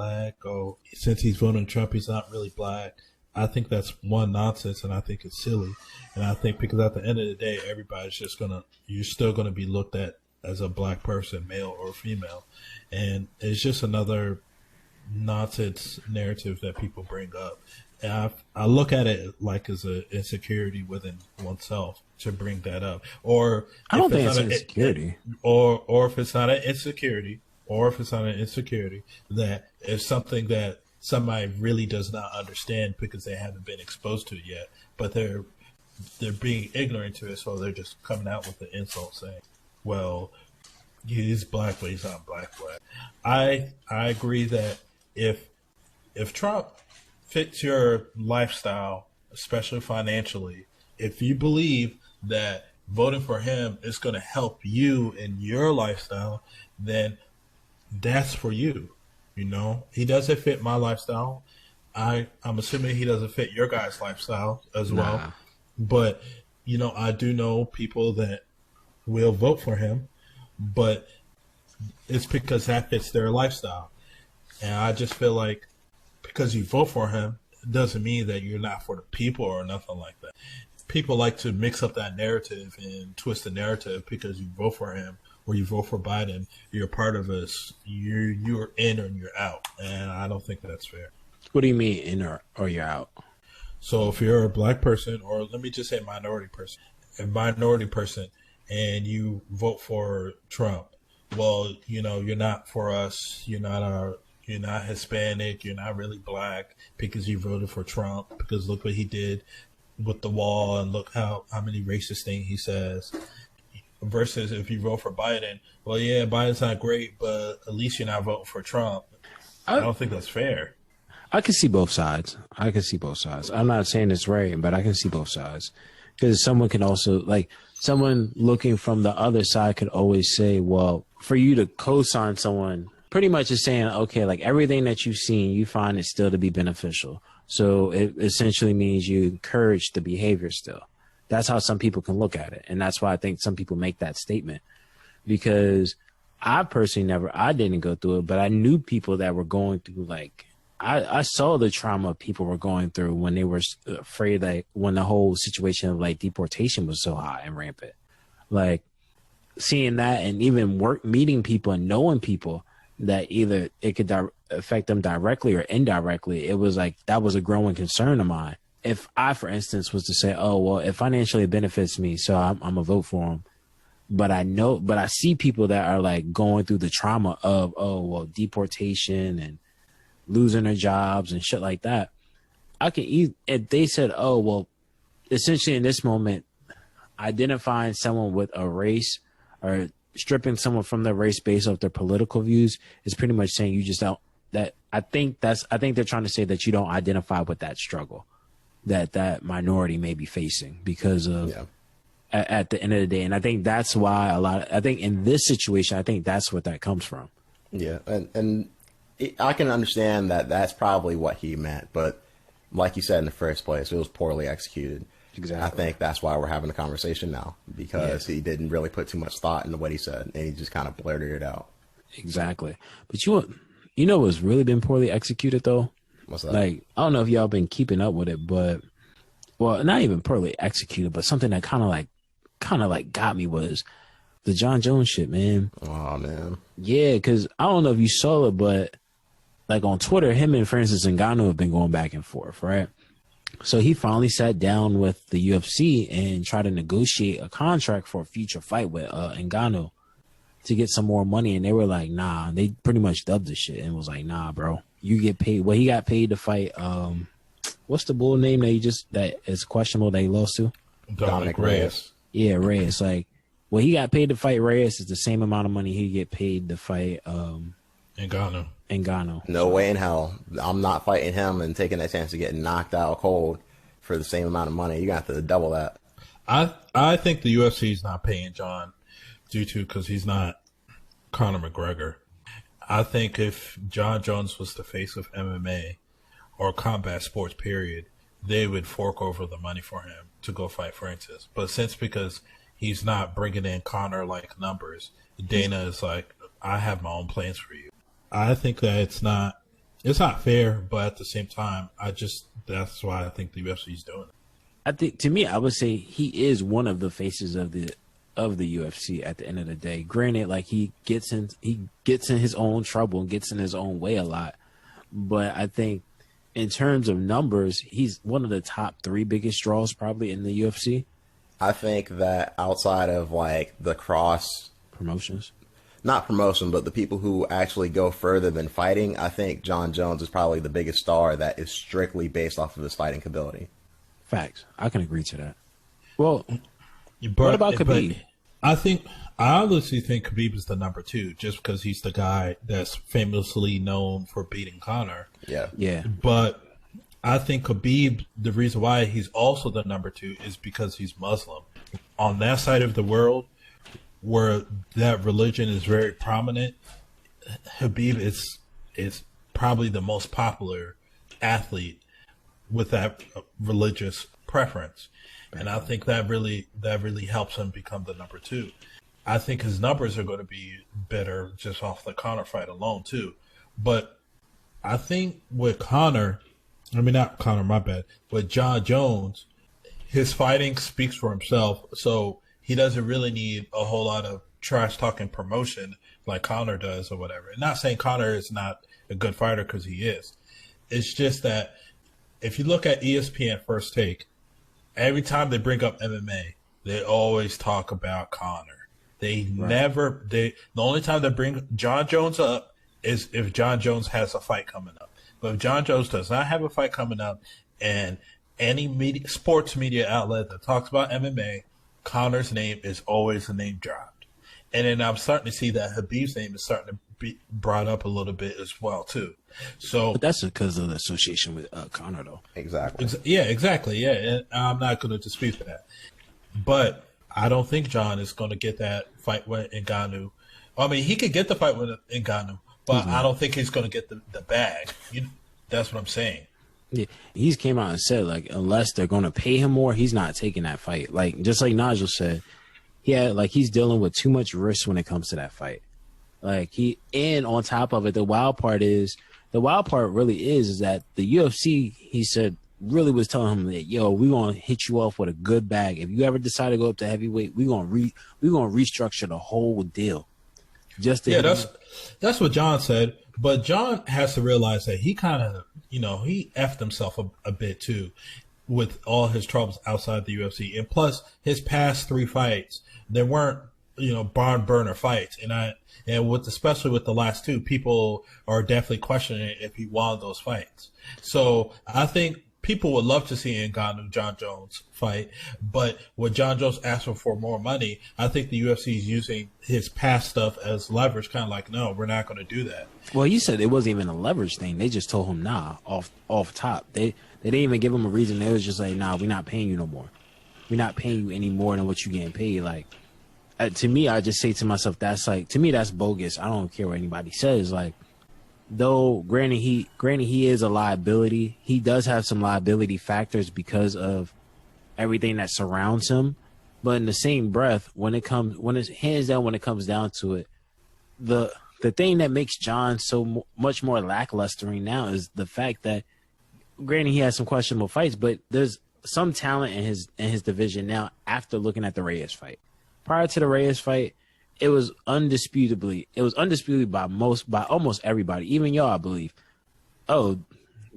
S1: Oh, since he's voting Trump, he's not really black. I think that's one, nonsense, and I think it's silly. And I think because at the end of the day, everybody's just you're still going to be looked at as a black person, male or female. And it's just another nonsense narrative that people bring up. And I look at it like as an insecurity within oneself to bring that up. Or
S3: I don't think it's insecurity.
S1: Or if it's not an insecurity, that it's something that somebody really does not understand because they haven't been exposed to it yet, but they're being ignorant to it, so they're just coming out with the insult saying, well, he's black, but he's not black. I agree that if Trump fits your lifestyle, especially financially, if you believe that voting for him is going to help you in your lifestyle, then that's for you. He doesn't fit my lifestyle. I'm assuming he doesn't fit your guys' lifestyle as well. But, I do know people that will vote for him, but it's because that fits their lifestyle. And I just feel like because you vote for him, it doesn't mean that you're not for the people or nothing like that. People like to mix up that narrative and twist the narrative because you vote for him or you vote for Biden, you're part of us. You're in or you're out. And I don't think that's fair.
S3: What do you mean in or you're out?
S1: So if you're a black person, or let me just say minority person, and you vote for Trump, well, you're not for us. You're not Hispanic. You're not really black because you voted for Trump, because look what he did with the wall and look how many racist things he says. Versus if you vote for Biden, well, yeah, Biden's not great, but at least you're not voting for Trump. I don't think that's fair.
S3: I can see both sides. I'm not saying it's right, but I can see both sides. Because someone can also, like, someone looking from the other side could always say, well, for you to co-sign someone, pretty much is saying, okay, like everything that you've seen, you find it still to be beneficial. So it essentially means you encourage the behavior still. That's how some people can look at it. And that's why I think some people make that statement. Because I personally I didn't go through it, but I knew people that were going through, like, I saw the trauma people were going through when they were afraid that when the whole situation of like deportation was so high and rampant, like seeing that and even meeting people and knowing people that either it could affect them directly or indirectly. It was like, that was a growing concern of mine. If I, for instance, was to say, oh, well, it financially benefits me, so I'm going to vote for him. But I see people that are like going through the trauma of, oh, well, deportation and losing their jobs and shit like that. If they said, oh, well, essentially in this moment, identifying someone with a race or stripping someone from their race based off their political views is pretty much saying you just don't, I think they're trying to say that you don't identify with that struggle that minority may be facing because of at the end of the day. And I think that's why I think in this situation, I think that's what that comes from.
S2: Yeah. And I can understand that that's probably what he meant, but like you said in the first place, it was poorly executed.
S3: Exactly.
S2: I think that's why we're having a conversation now, because he didn't really put too much thought into what he said, and he just kind of blurted it out.
S3: Exactly. But you know what's really been poorly executed though?
S2: What's that?
S3: Like, I don't know if y'all been keeping up with it, but well, not even poorly executed, but something that kind of like got me was the Jon Jones shit, man.
S2: Oh man.
S3: Yeah, because I don't know if you saw it, but like on Twitter, him and Francis Ngannou have been going back and forth, right? So he finally sat down with the UFC and tried to negotiate a contract for a future fight with Ngannou to get some more money. And they were like, nah, they pretty much dubbed the shit and was like, nah, bro, you get paid. Well, he got paid to fight. What's the bull name that is questionable that he lost to?
S2: Dominic Reyes.
S3: Yeah, Reyes. Like, well, he got paid to fight Reyes is the same amount of money he get paid to fight Ngannou.
S2: No way in hell. I'm not fighting him and taking that chance to get knocked out cold for the same amount of money. You're going to have to double that.
S1: I think the UFC is not paying Jon because he's not Conor McGregor. I think if Jon Jones was the face of MMA or combat sports, period, they would fork over the money for him to go fight Francis. But because he's not bringing in Conor-like numbers, Dana is like, I have my own plans for you. I think that it's not fair, but at the same time, that's why I think the UFC is doing it.
S3: I think, to me, I would say he is one of the faces of the UFC at the end of the day. Granted, like he gets in his own trouble and gets in his own way a lot, but I think in terms of numbers, he's one of the top 3 biggest draws probably in the UFC.
S2: I think that outside of like the cross
S3: promotions,
S2: not promotion, but the people who actually go further than fighting, I think Jon Jones is probably the biggest star that is strictly based off of his fighting ability.
S3: Facts. I can agree to that. Well, what about Khabib?
S1: I honestly think Khabib is the number 2 just because he's the guy that's famously known for beating Conor.
S3: Yeah.
S1: But I think Khabib, the reason why he's also the number 2 is because he's Muslim. On that side of the world, where that religion is very prominent, Khabib is probably the most popular athlete with that religious preference. And I think that really helps him become the number 2. I think his numbers are going to be better just off the Conor fight alone too. But I think with not Conor, my bad, with Jon Jones, his fighting speaks for himself. So he doesn't really need a whole lot of trash talking promotion like Conor does or whatever. And not saying Conor is not a good fighter, because he is. It's just that if you look at ESPN First Take, every time they bring up MMA, they always talk about Conor. The only time they bring Jon Jones up is if Jon Jones has a fight coming up. But if Jon Jones does not have a fight coming up, and any sports media outlet that talks about MMA, Conor's name is always the name dropped. And then I'm starting to see that Khabib's name is starting to brought up a little bit as well too. So,
S3: but that's because of the association with Conor, though.
S2: Exactly.
S1: Yeah, exactly. Yeah, and I'm not going to dispute that. But I don't think Jon is going to get that fight with Ngannou. I mean, he could get the fight with Ngannou, but I don't think he's going to get the bag. That's what I'm saying.
S3: Yeah, he's came out and said, like, unless they're going to pay him more, he's not taking that fight. Like, just like Nigel said, he's dealing with too much risk when it comes to that fight. Like, and on top of it, the wild part really is that the UFC, he said, really was telling him that, yo, we're going to hit you off with a good bag. If you ever decide to go up to heavyweight, we're going to restructure the whole deal.
S1: That's what Jon said. But Jon has to realize that he kind of, he effed himself a bit too with all his troubles outside the UFC. And plus, his past 3 fights, they weren't, barn burner fights. Especially with the last 2, people are definitely questioning if he won those fights. So I think people would love to see Ngannou Jon Jones fight, but when Jon Jones asked for more money, I think the UFC is using his past stuff as leverage, kind of like, no, we're not going to do that.
S3: Well, you said it wasn't even a leverage thing. They just told him, nah, off top. They didn't even give him a reason. They was just like, nah, we're not paying you no more. We're not paying you any more than what you getting paid. Like, to me, I just say to myself, to me, that's bogus. I don't care what anybody says. Like, though, granted he is a liability. He does have some liability factors because of everything that surrounds him. But in the same breath, when it comes down to it, the thing that makes Jon so much more lackluster now is the fact that, granted, he has some questionable fights, but there's some talent in his division now after looking at the Reyes fight. Prior to the Reyes fight, it was undisputably by almost everybody, even y'all, I believe. Oh,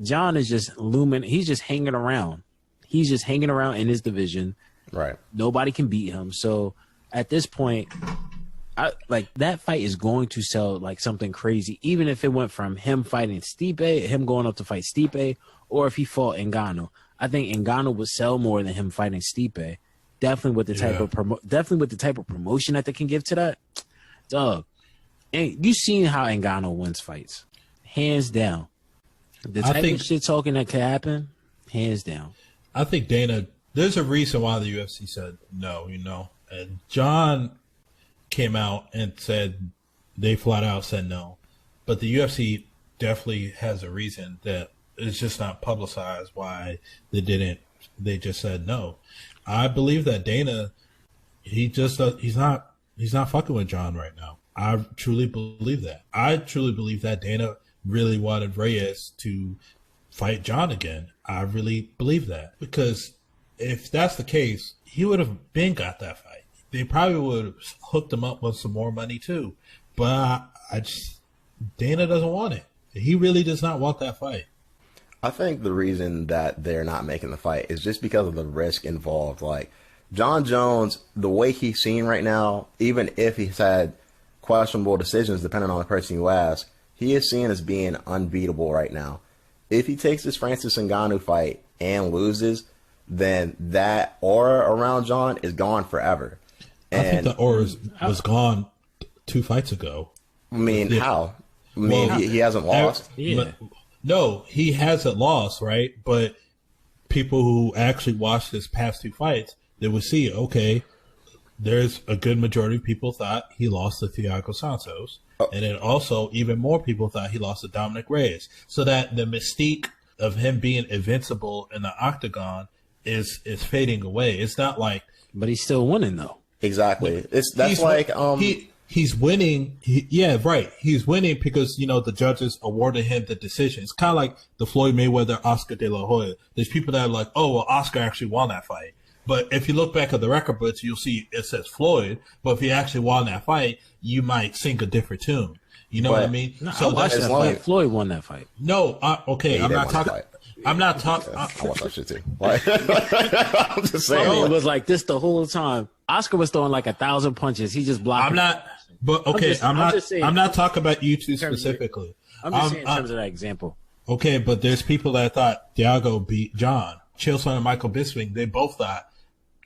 S3: Jon is just looming. He's just hanging around. He's just hanging around in his division.
S2: Right. Nobody
S3: can beat him. So at this point, that fight is going to sell like something crazy, even if it went from him fighting Stipe, him going up to fight Stipe, or if he fought Ngannou. I think Ngannou would sell more than him fighting Stipe. Definitely with the type of promotion that they can give to that, dog. And you seen how Ngannou wins fights, hands down. The type of shit talking that could happen, hands down.
S1: I think Dana. There's a reason why the UFC said no, and Jon came out and said they flat out said no, but the UFC definitely has a reason that it's just not publicized why they didn't. They just said no. I believe that Dana, he's not fucking with Jon right now. I truly believe that. I truly believe that Dana really wanted Reyes to fight Jon again. I really believe that, because if that's the case, he would have got that fight. They probably would have hooked him up with some more money too. But Dana doesn't want it. He really does not want that fight.
S2: I think the reason that they're not making the fight is just because of the risk involved. Like, Jon Jones, the way he's seen right now, even if he's had questionable decisions, depending on the person you ask, he is seen as being unbeatable right now. If he takes this Francis Ngannou fight and loses, then that aura around Jon is gone forever.
S1: I think the aura was gone 2 fights ago.
S2: I mean, how? I mean, he hasn't lost.
S3: Yeah.
S1: No, he hasn't lost, right? But people who actually watched his past 2 fights, they would see, okay, there's a good majority of people thought he lost to Thiago Santos. And then also even more people thought he lost to Dominic Reyes. So that the mystique of him being invincible in the octagon is fading away. It's not like...
S3: But he's still winning, though.
S2: Exactly.
S1: He's winning. He's winning because, the judges awarded him the decision. It's kind of like the Floyd Mayweather, Oscar De La Hoya. There's people that are like, oh, well, Oscar actually won that fight. But if you look back at the record books, you'll see it says Floyd. But if he actually won that fight, you might sing a different tune. You know what I mean?
S3: No, so I watched that fight. Floyd won that fight.
S1: No, okay. I'm not talking. I'm not talking.
S2: I watched that shit too. I'm just saying.
S3: It was like this the whole time. Oscar was throwing like 1,000 punches. He just blocked.
S1: I'm not. But okay, I'm not talking about you two specifically.
S3: I'm just saying in terms of that example.
S1: Okay, but there's people that thought Thiago beat Jon. Chaelson and Michael Bisping, they both thought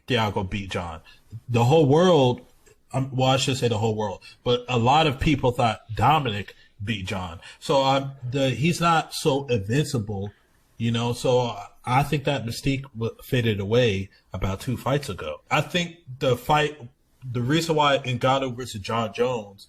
S1: Thiago beat Jon. The whole world well, I should say the whole world, but a lot of people thought Dominic beat John. So he's not so invincible, you know. So I think that mystique faded away about 2 fights ago. I think the reason why Ngannou versus Jon Jones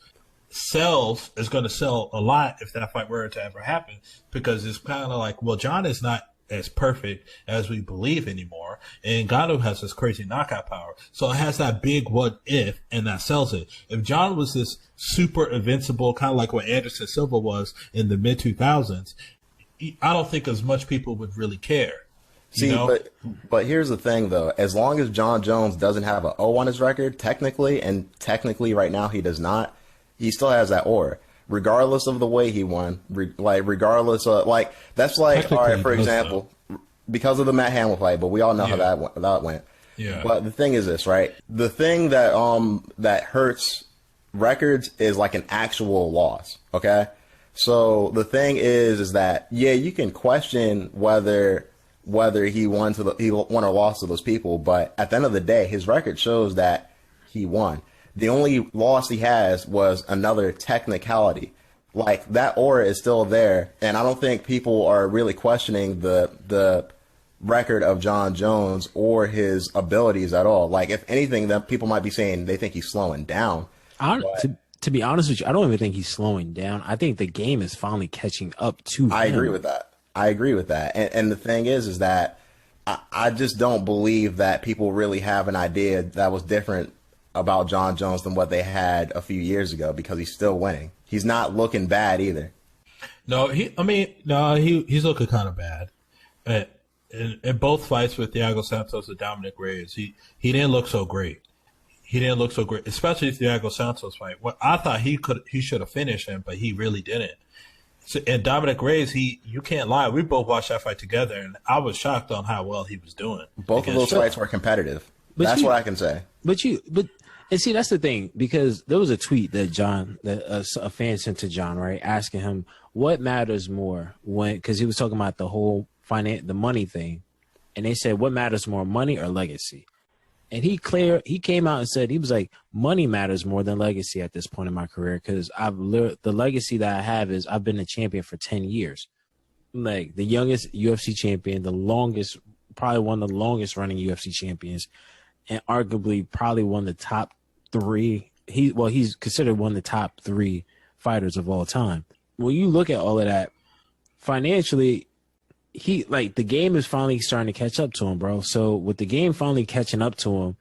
S1: is going to sell a lot if that fight were to ever happen, because it's kind of like, well, John is not as perfect as we believe anymore, and Ngannou has this crazy knockout power, so it has that big what if, and that sells it. If John was this super invincible, kind of like what Anderson Silva was in the mid 2000s, I don't think as much people would really care.
S2: See, but here's the thing, though. As long as Jon Jones doesn't have an O on his record, technically right now he does not, he still has that aura. Regardless of the way he won, regardless of, like, that's like, all right, for example, because of the Matt Hamill fight, but we all know how that went.
S1: Yeah.
S2: But the thing is this, right? The thing that hurts records is like an actual loss, okay? So the thing is that, yeah, you can question whether he won or lost to those people, but at the end of the day, his record shows that he won. The only loss he has was another technicality. Like, that aura is still there, and I don't think people are really questioning the record of Jon Jones or his abilities at all. Like, if anything, that people might be saying they think he's slowing down.
S3: To be honest with you, I don't even think he's slowing down. I think the game is finally catching up to him.
S2: I agree with that. And the thing is that I just don't believe that people really have an idea that was different about Jon Jones than what they had a few years ago, because he's still winning. He's not looking bad either.
S1: No, he's looking kind of bad. In both fights with Thiago Santos and Dominic Reyes, he didn't look so great. He didn't look so great, especially the Thiago Santos fight. Well, I thought he should have finished him, but he really didn't. So, and Dominic Reyes, you can't lie. We both watched that fight together, and I was shocked on how well he was doing.
S2: Both of those fights were competitive. That's what I can say.
S3: And see, that's the thing, because there was a tweet that a fan sent to John, right, asking him what matters more because he was talking about the whole the money thing, and they said, what matters more, money or legacy? And he came out and said, he was like, money matters more than legacy at this point in my career, because the legacy that I have is I've been a champion for 10 years, like the youngest UFC champion, probably one of the longest running UFC champions, and arguably probably one of the top 3. He's considered one of the top 3 fighters of all time. When you look at all of that, financially, the game is finally starting to catch up to him, bro. So with the game finally catching up to him,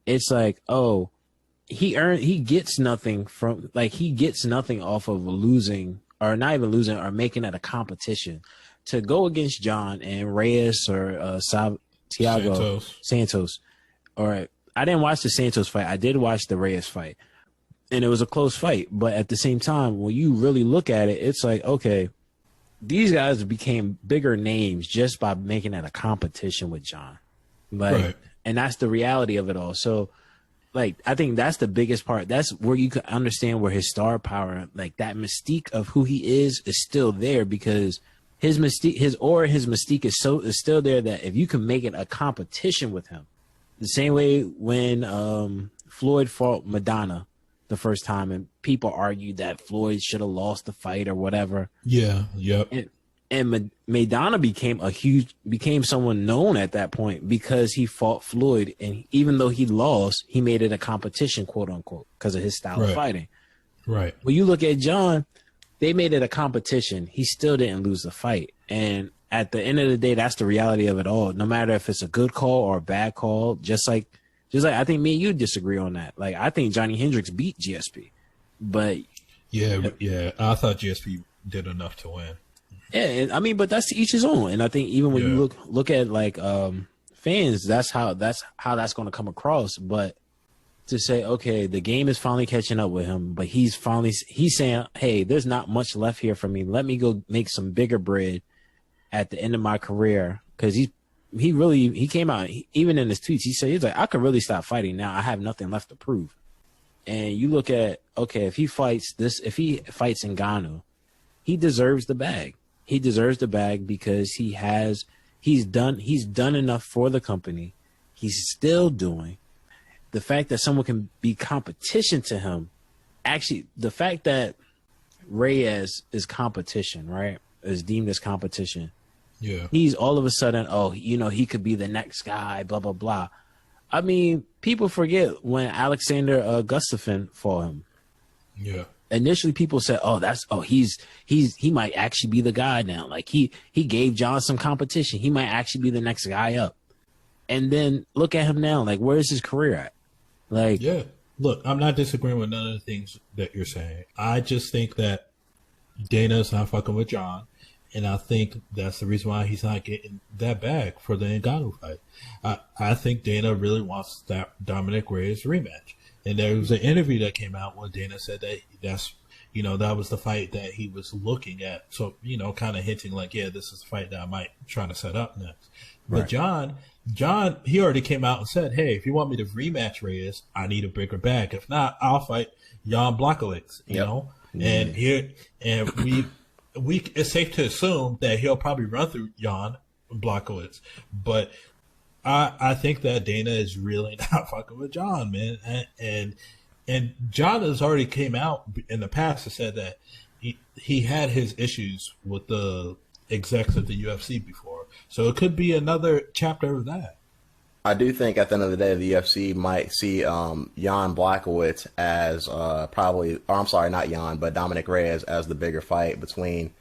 S3: it's like, oh, he gets nothing off of losing, or not even losing, or making it a competition to go against John and Reyes or Thiago Santos. All right, I didn't watch the Santos fight. I did watch the Reyes fight, and it was a close fight. But at the same time, when you really look at it, it's like, okay, these guys became bigger names just by making it a competition with John. Right. And that's the reality of it all. So, I think that's the biggest part. That's where you can understand where his star power, that mystique of who he is still there, because his mystique, his aura, his mystique is still there, that if you can make it a competition with him, the same way when Floyd fought Madonna the first time, and people argued that Floyd should have lost the fight or whatever.
S1: Yeah, yep.
S3: And Madonna became someone known at that point because he fought Floyd, and even though he lost, he made it a competition, quote unquote, because of his style of fighting. Right. When you look at John, they made it a competition. He still didn't lose the fight, and at the end of the day, that's the reality of it all. No matter if it's a good call or a bad call, just like I think me and you disagree on that. I think Johnny Hendricks beat GSP, but
S1: yeah, I thought GSP did enough to win.
S3: Yeah, and but that's to each his own. And I think even when you look at fans, that's how that's going to come across. But to say, okay, the game is finally catching up with him, but he's saying, hey, there's not much left here for me. Let me go make some bigger bread at the end of my career, because he came out, even in his tweets, he's like, I could really stop fighting now. I have nothing left to prove. And you look at, okay, if he fights Ngannou, he deserves the bag. He deserves the bag because he's done enough for the company. He's still doing. the fact that someone can be competition to him, actually, the fact that Reyes is competition, right, is deemed as competition.
S1: Yeah.
S3: He's all of a sudden, he could be the next guy, blah, blah, blah. I mean, people forget when Alexander Gustafsson fought him.
S1: Yeah.
S3: Initially, people said, he might actually be the guy now. Like, he gave Jon some competition. He might actually be the next guy up. And then look at him now. Like, where's his career at? Like,
S1: yeah. Look, I'm not disagreeing with none of the things that you're saying. I just think that Dana's not fucking with Jon. And I think that's the reason why he's not getting that bag for the Ngannou fight. I think Dana really wants that Dominic Reyes rematch. And there was an interview that came out where Dana said that was the fight that he was looking at. So, kind of hinting like, yeah, this is the fight that I might try to set up next. But
S3: right.
S1: Jon, he already came out and said, hey, if you want me to rematch Reyes, I need a bigger bag. If not, I'll fight Jan Blachowicz, you know? Mm-hmm. It's safe to assume that he'll probably run through Jan Blachowicz. But I think that Dana is really not fucking with Jon, man. And Jon has already came out in the past and said that he had his issues with the execs at the UFC before. So it could be another chapter of that.
S2: I do think at the end of the day, the UFC might see Jan Blachowicz as not Jan, but Dominic Reyes as the bigger fight between,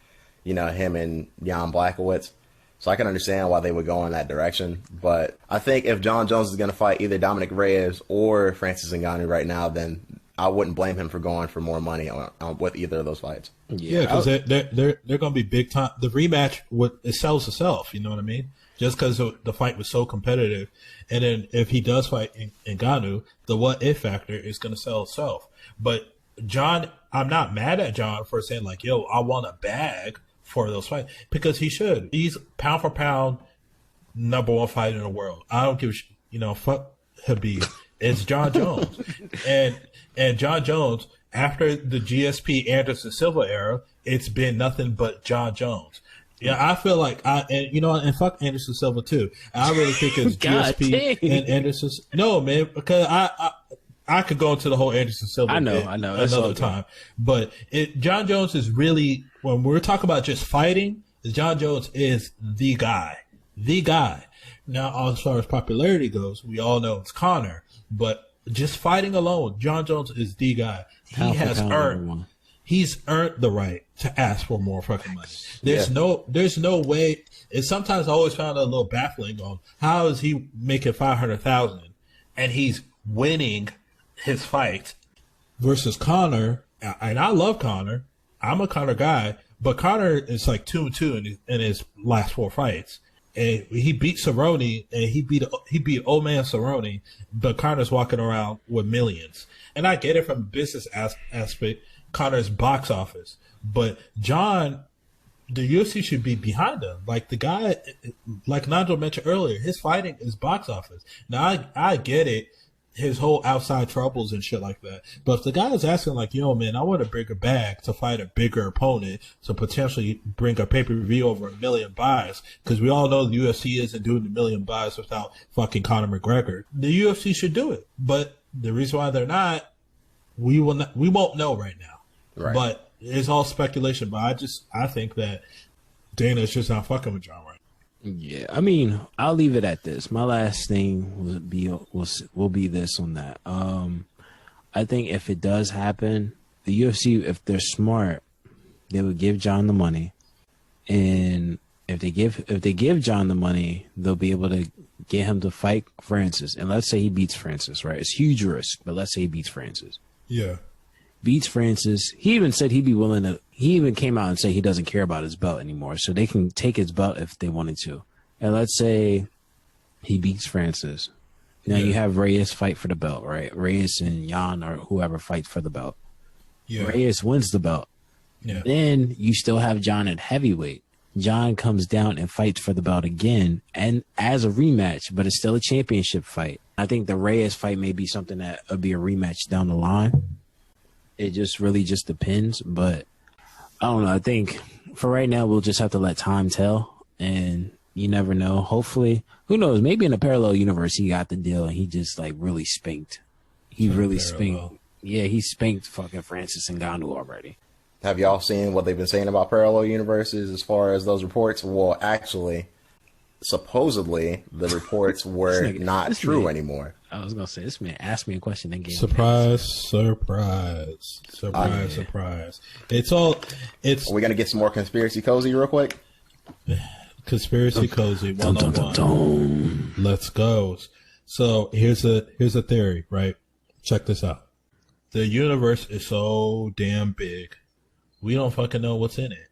S2: him and Jan Blachowicz. So I can understand why they would go in that direction. But I think if Jon Jones is going to fight either Dominic Reyes or Francis Ngannou right now, then I wouldn't blame him for going for more money with either of those fights.
S1: Yeah, because they're going to be big time. The rematch, it sells itself, you know what I mean? Just because the fight was so competitive. And then if he does fight Ngannou, the what-if factor is going to sell itself. But Jon, I'm not mad at Jon for saying like, yo, I want a bag for those fights, because he should. He's pound for pound #1 fighter in the world. I don't give a fuck Habib. It's Jon Jones. and Jon Jones, after the GSP Anderson Silva era, it's been nothing but Jon Jones. Yeah, I feel like and fuck Anderson Silva too. I really think it's GSP and Anderson. No, man, because I could go into the whole Anderson Silva.
S3: I know.
S1: Another time. But Jon Jones is really, when we're talking about just fighting, Jon Jones is the guy. The guy. Now, as far as popularity goes, we all know it's Conor. But just fighting alone, Jon Jones is the guy. He's earned the right to ask for more fucking money. There's no way. And sometimes I always found it a little baffling on how is he making $500,000 and he's winning his fight versus Conor. And I love Conor. I'm a Conor guy, but Conor is like 2-2 in his last 4 fights. And he beat Cerrone, and he beat old man Cerrone, but Conor's walking around with millions. And I get it from a business aspect, Conor's box office. But Jon, the UFC should be behind him. Like the guy, like Nigel mentioned earlier, his fighting is box office. Now, I get it, his whole outside troubles and shit like that. But if the guy is asking like, yo, man, I want a bigger bag to fight a bigger opponent to potentially bring a pay-per-view over 1 million buys, because we all know the UFC isn't doing 1 million buys without fucking Conor McGregor. The UFC should do it. But the reason why they're not, we won't know right now. Right. But it's all speculation. But I think that Dana is just not fucking with Jon right now.
S3: Yeah, I mean, I'll leave it at this. My last thing will be this on that. I think if it does happen, the UFC, if they're smart, they would give Jon the money, and if they give Jon the money, they'll be able to get him to fight Francis. And let's say he beats Francis, right? It's huge risk, but let's say he beats Francis.
S1: Yeah.
S3: Beats Francis. He even said he'd be willing to. He even came out and said he doesn't care about his belt anymore, so they can take his belt if they wanted to. And let's say he beats Francis. Now you have Reyes fight for the belt, right? Reyes and Jan or whoever fights for the belt. Yeah. Reyes wins the belt. Yeah. Then you still have Jon at heavyweight. Jon comes down and fights for the belt again, and as a rematch, but it's still a championship fight. I think the Reyes fight may be something that would be a rematch down the line. It just really just depends, but I don't know. I think for right now, we'll just have to let time tell. And You never know. Hopefully, who knows? Maybe in a parallel universe, he got the deal and he just like really spanked. He really spanked. Yeah, he spanked fucking Francis Ngannou already.
S2: Have y'all seen what they've been saying about parallel universes as far as those reports? Well, actually, supposedly the reports were not true anymore.
S3: I was gonna say, this man asked me a question and gave
S1: surprise. It's all.
S2: Are we gonna get some more conspiracy cozy real quick?
S1: Conspiracy cozy 101. Let's go. So here's a theory, right? Check this out. The universe is so damn big, we don't fucking know what's in it,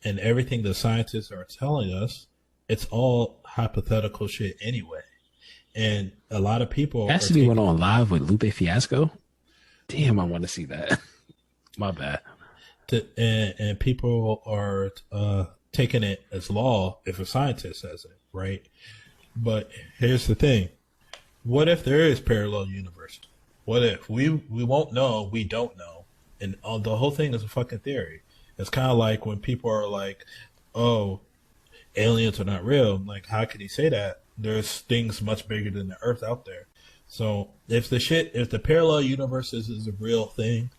S1: and everything the scientists are telling us, it's all hypothetical shit anyway. And a lot of people
S3: Cassidy went on live with Lupe Fiasco. Damn, I want to see that. My bad.
S1: And people are taking it as law if a scientist says it, right? But here's the thing. What if there is parallel universe? What if we won't know, we don't know, and the whole thing is a fucking theory. It's kind of like when people are like, "Oh, aliens are not real." Like, how can he say that? There's things much bigger than the Earth out there. So if the parallel universes is a real thing,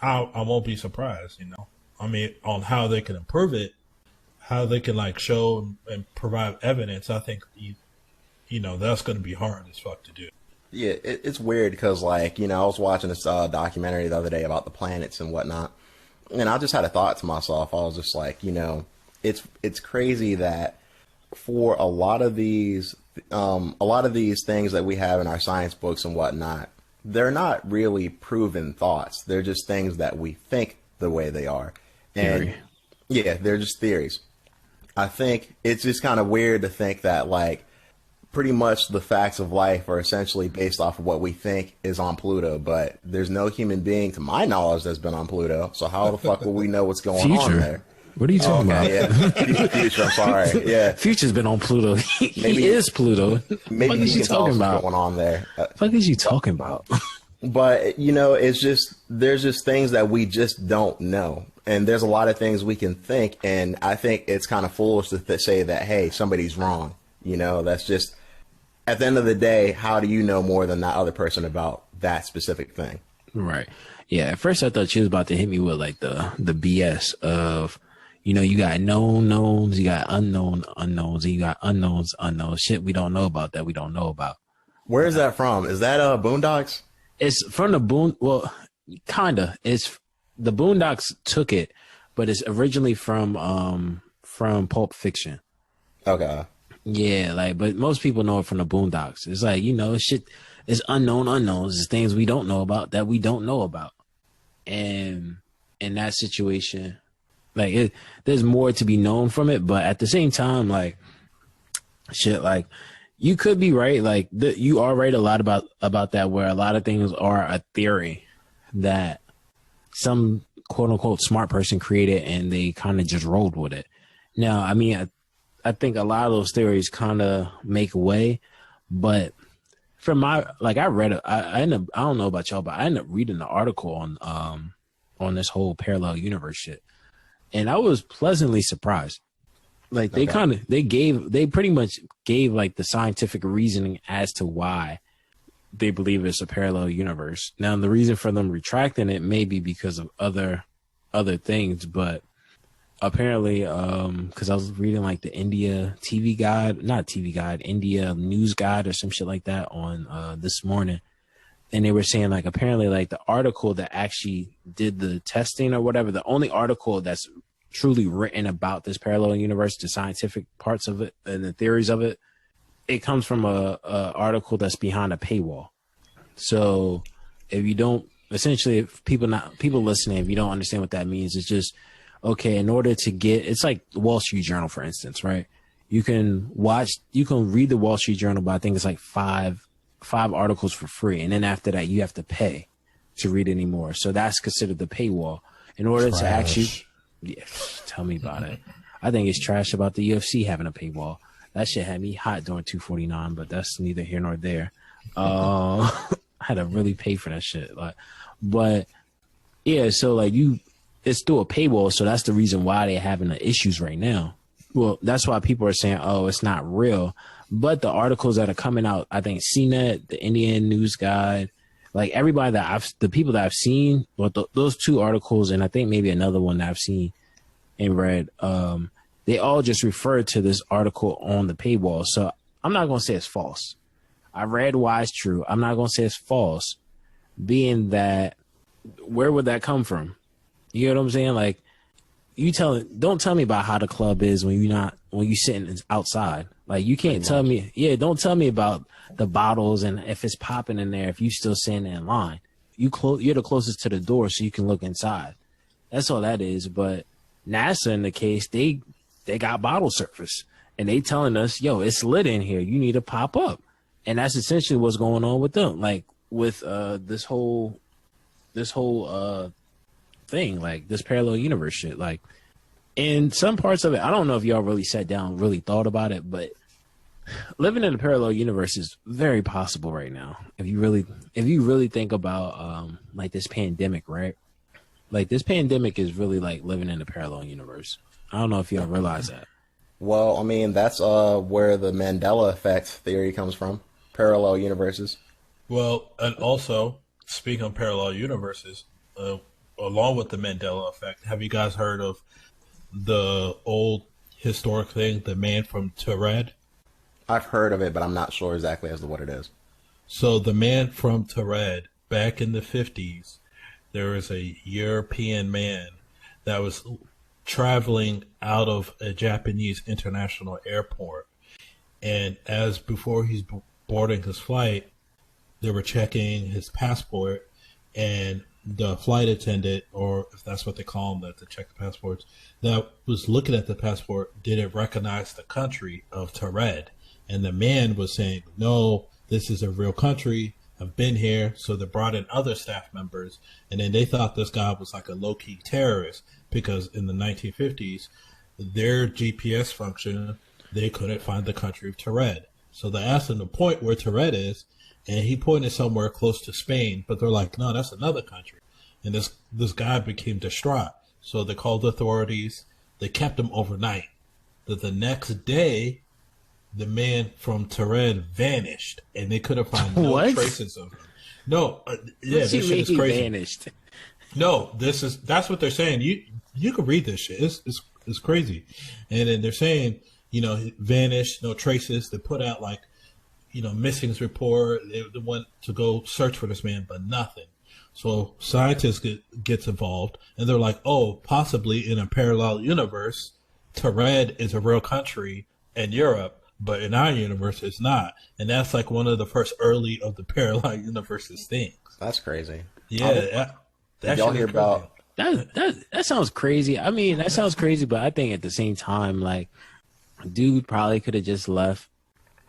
S1: I won't be surprised. You know, I mean, on how they can improve it, how they can like show and provide evidence. I think you know that's going to be hard as fuck to do.
S2: Yeah, it's weird because, like, you know, I was watching this documentary the other day about the planets and whatnot, and I just had a thought to myself. I was just like, you know, it's crazy that for a lot of these things that we have in our science books and whatnot, they're not really proven thoughts. They're just things that we think the way they are. And yeah, they're just theories. I think it's just kind of weird to think that, like, pretty much the facts of life are essentially based off of what we think is on Pluto, but there's no human being, to my knowledge, that's been on Pluto. So how the fuck will we know what's going on there?
S3: What are you talking about?
S2: Yeah. Future, I'm sorry. Yeah.
S3: Future's been on Pluto. He is Pluto.
S2: Maybe
S3: what is you talking about?
S2: What's going on there?
S3: What is you talking about?
S2: But, you know, there's just things that we just don't know. And there's a lot of things we can think, and I think it's kind of foolish to say that, hey, somebody's wrong. You know, that's just, at the end of the day, how do you know more than that other person about that specific thing?
S3: Right. Yeah. At first I thought she was about to hit me with like the BS of, you know, you got known knowns, you got unknown unknowns, and you got unknowns unknowns. Shit we don't know about that we don't know about.
S2: Where is that from? Is that Boondocks?
S3: It's from the well, kinda. It's the Boondocks took it, but it's originally from Pulp Fiction.
S2: Okay.
S3: Yeah, like, but most people know it from the Boondocks. It's like, you know, shit is unknown unknowns. It's things we don't know about that we don't know about. And in that situation, like, there's more to be known from it, but at the same time, like, shit, like, you could be right. Like, you are right a lot about that, where a lot of things are a theory that some quote unquote smart person created and they kind of just rolled with it. Now, I mean, I think a lot of those theories kind of make way, but from my, like, I read it, I don't know about y'all, but I ended up reading the article on this whole parallel universe shit. And I was pleasantly surprised. Like, they pretty much gave like the scientific reasoning as to why they believe it's a parallel universe. Now, the reason for them retracting it may be because of other things, but apparently, because I was reading like the India India news guide or some shit like that on this morning, and they were saying, like, apparently, like, the article that actually did the testing or whatever, the only article that's truly written about this parallel universe, the scientific parts of it and the theories of it, it comes from a article that's behind a paywall. So if you don't, essentially, if people listening, if you don't understand what that means, it's just, okay, in order to get, it's like the Wall Street Journal, for instance, right? You can read the Wall Street Journal, but I think it's like five articles for free. And then after that, you have to pay to read anymore. So that's considered the paywall. In order to actually, yeah, tell me about it. I think it's trash about the UFC having a paywall. That shit had me hot during 249, but that's neither here nor there. I had to really pay for that shit. Like, but yeah, so like it's through a paywall, so that's the reason why they're having the issues right now. Well, that's why people are saying, "Oh, it's not real." But the articles that are coming out, I think CNET, the Indian News Guide, like everybody the people that I've seen, those two articles, and I think maybe another one that I've seen and read, they all just refer to this article on the paywall. So I'm not gonna say it's false. I read why it's true. I'm not gonna say it's false, being that where would that come from? You know what I'm saying? Like, don't tell me about how the club is when you sitting outside. Like, you can't tell me. Yeah, don't tell me about the bottles and if it's popping in there if you still standing in line. You're the closest to the door, so you can look inside. That's all that is. But NASA, in the case, they got bottle service, and they telling us, yo, it's lit in here. You need to pop up, and that's essentially what's going on with them. Like with this whole thing, like this parallel universe shit. Like, in some parts of it, I don't know if y'all really sat down, really thought about it, but living in a parallel universe is very possible right now. If you really think about like this pandemic, right? Like, this pandemic is really like living in a parallel universe. I don't know if y'all realize that.
S2: Well, I mean, that's where the Mandela effect theory comes from. Parallel universes.
S1: Well, and also, speaking of parallel universes, along with the Mandela effect, have you guys heard of the old historic thing, the man from Tered?
S2: I've heard of it, but I'm not sure exactly as to what it is.
S1: So the man from Tered, back in the 50s, there was a European man that was traveling out of a Japanese international airport. And before he's boarding his flight, they were checking his passport, and the flight attendant, or if that's what they call them, that to check the passports, that was looking at the passport didn't recognize the country of Tered. And the man was saying, no, this is a real country. I've been here. So they brought in other staff members. And then they thought this guy was like a low-key terrorist, because in the 1950s, their GPS function, they couldn't find the country of Tered. So they asked him to point where Tered is, and he pointed somewhere close to Spain. But they're like, no, that's another country. And this guy became distraught. So they called the authorities. They kept him overnight. But the next day, the man from Tered vanished, and they couldn't find no traces of him. No, yeah, this shit is crazy.
S3: Vanished?
S1: No, that's what they're saying. You can read this shit. It's crazy. And then they're saying, he vanished, no traces. They put out like, missings report. They went to go search for this man, but nothing. So scientists gets involved, and they're like, oh, possibly in a parallel universe, Tered is a real country in Europe, but in our universe, it's not. And that's like one of the first early of the parallel universes things.
S2: That's crazy.
S1: Yeah.
S2: Did y'all hear about
S3: that? Sounds crazy. I mean, that sounds crazy, but I think at the same time, like, dude probably could have just left,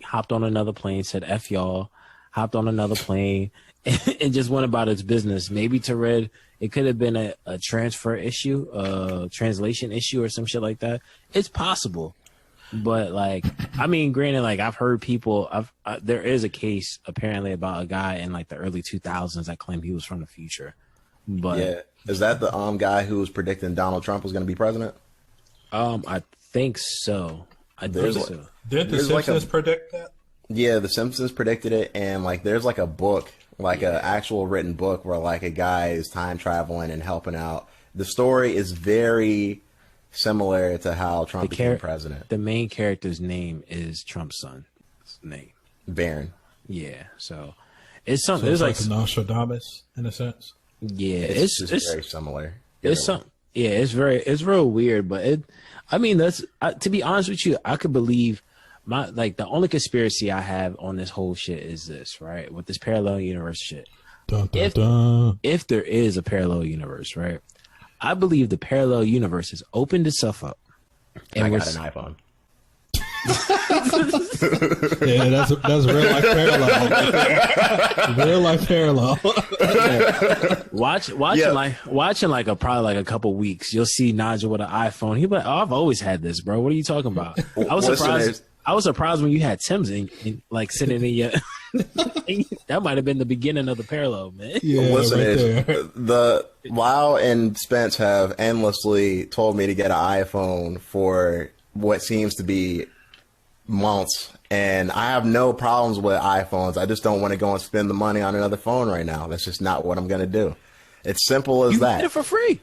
S3: hopped on another plane, said F y'all, hopped on another plane, and just went about its business. Maybe Tered, it could have been a transfer issue, a translation issue or some shit like that. It's possible. But, like, I mean, granted, like, I've heard people, there is a case apparently about a guy in like the early 2000s that claimed he was from the future. But
S2: yeah, is that the guy who was predicting Donald Trump was going to be president?
S3: I think so.
S1: Did the Simpsons predict that?
S2: Yeah, the Simpsons predicted it, and like, there's like a book, like an actual written book where like a guy is time traveling and helping out. The story is very similar to how Trump became president.
S3: The main character's name is Trump's son's name,
S2: Barron.
S3: Yeah, so it's something.
S1: So it's like Nostradamus in a sense.
S3: Yeah,
S2: it's very similar.
S3: It's some. Yeah, it's real weird, but I mean, that's to be honest with you, I could believe the only conspiracy I have on this whole shit is this, right? With this parallel universe shit.
S1: Dun, dun, dun.
S3: If there is a parallel universe, right? I believe the parallel universe has opened itself up.
S2: And I got an iPhone.
S1: Yeah, that's real life parallel. Real life parallel.
S3: Yeah. Watching probably like a couple weeks, you'll see Nigel with an iPhone. He'll be like, "Oh, I've always had this, bro. What are you talking about?" I was surprised when you had Tim's in like sitting in your. That might have been the beginning of the parallel, man.
S2: Yeah, Lyle and Spence have endlessly told me to get an iPhone for what seems to be months, and I have no problems with iPhones. I just don't want to go and spend the money on another phone right now. That's just not what I'm going to do. It's simple as that.
S3: You get it for free.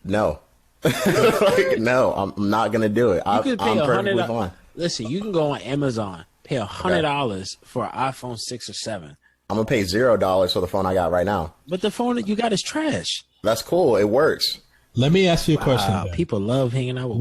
S2: No. Like, no, I'm not going to do it. I'm perfectly fine.
S3: Listen, you can go on Amazon, pay $100 for an iPhone 6 or 7.
S2: I'm going to pay $0 for the phone I got right now.
S3: But the phone that you got is trash.
S2: That's cool. It works.
S1: Let me ask you a question. Then.
S3: People love hanging out with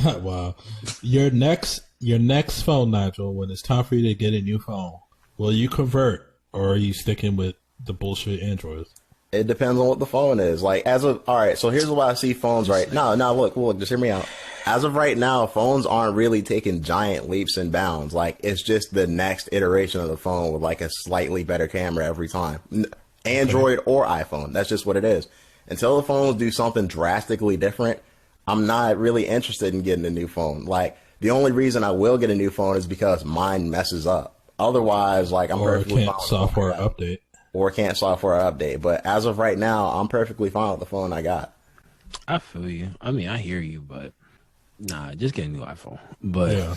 S1: wow. Your next phone, Nigel, when it's time for you to get a new phone, will you convert or are you sticking with the bullshit Androids?
S2: It depends on what the phone is. Like, all right, so here's what I see phones right now. No, look, just hear me out. As of right now, phones aren't really taking giant leaps and bounds. Like, it's just the next iteration of the phone with like a slightly better camera every time. Android or iPhone. That's just what it is. Until the phones do something drastically different, I'm not really interested in getting a new phone. Like, the only reason I will get a new phone is because mine messes up. Otherwise, like, I'm perfectly fine with
S1: software update.
S2: Or can't software update. But as of right now, I'm perfectly fine with the phone I got.
S3: I feel you. I mean, I hear you, but nah, just get a new iPhone. But
S1: yeah.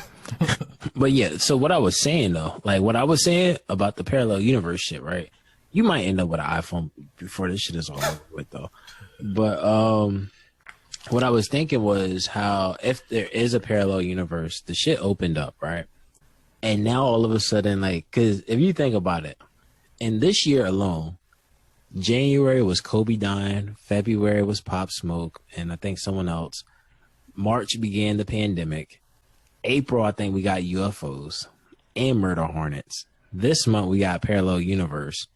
S3: But yeah, so what I was saying though, like what I was saying about the parallel universe shit, right? You might end up with an iPhone before this shit is all over with though. But what I was thinking was how if there is a parallel universe, the shit opened up, right? And now all of a sudden, like, because if you think about it, in this year alone, January was Kobe dying, February was Pop Smoke, and I think someone else. March began the pandemic. April, I think we got UFOs and murder hornets. This month we got parallel universe.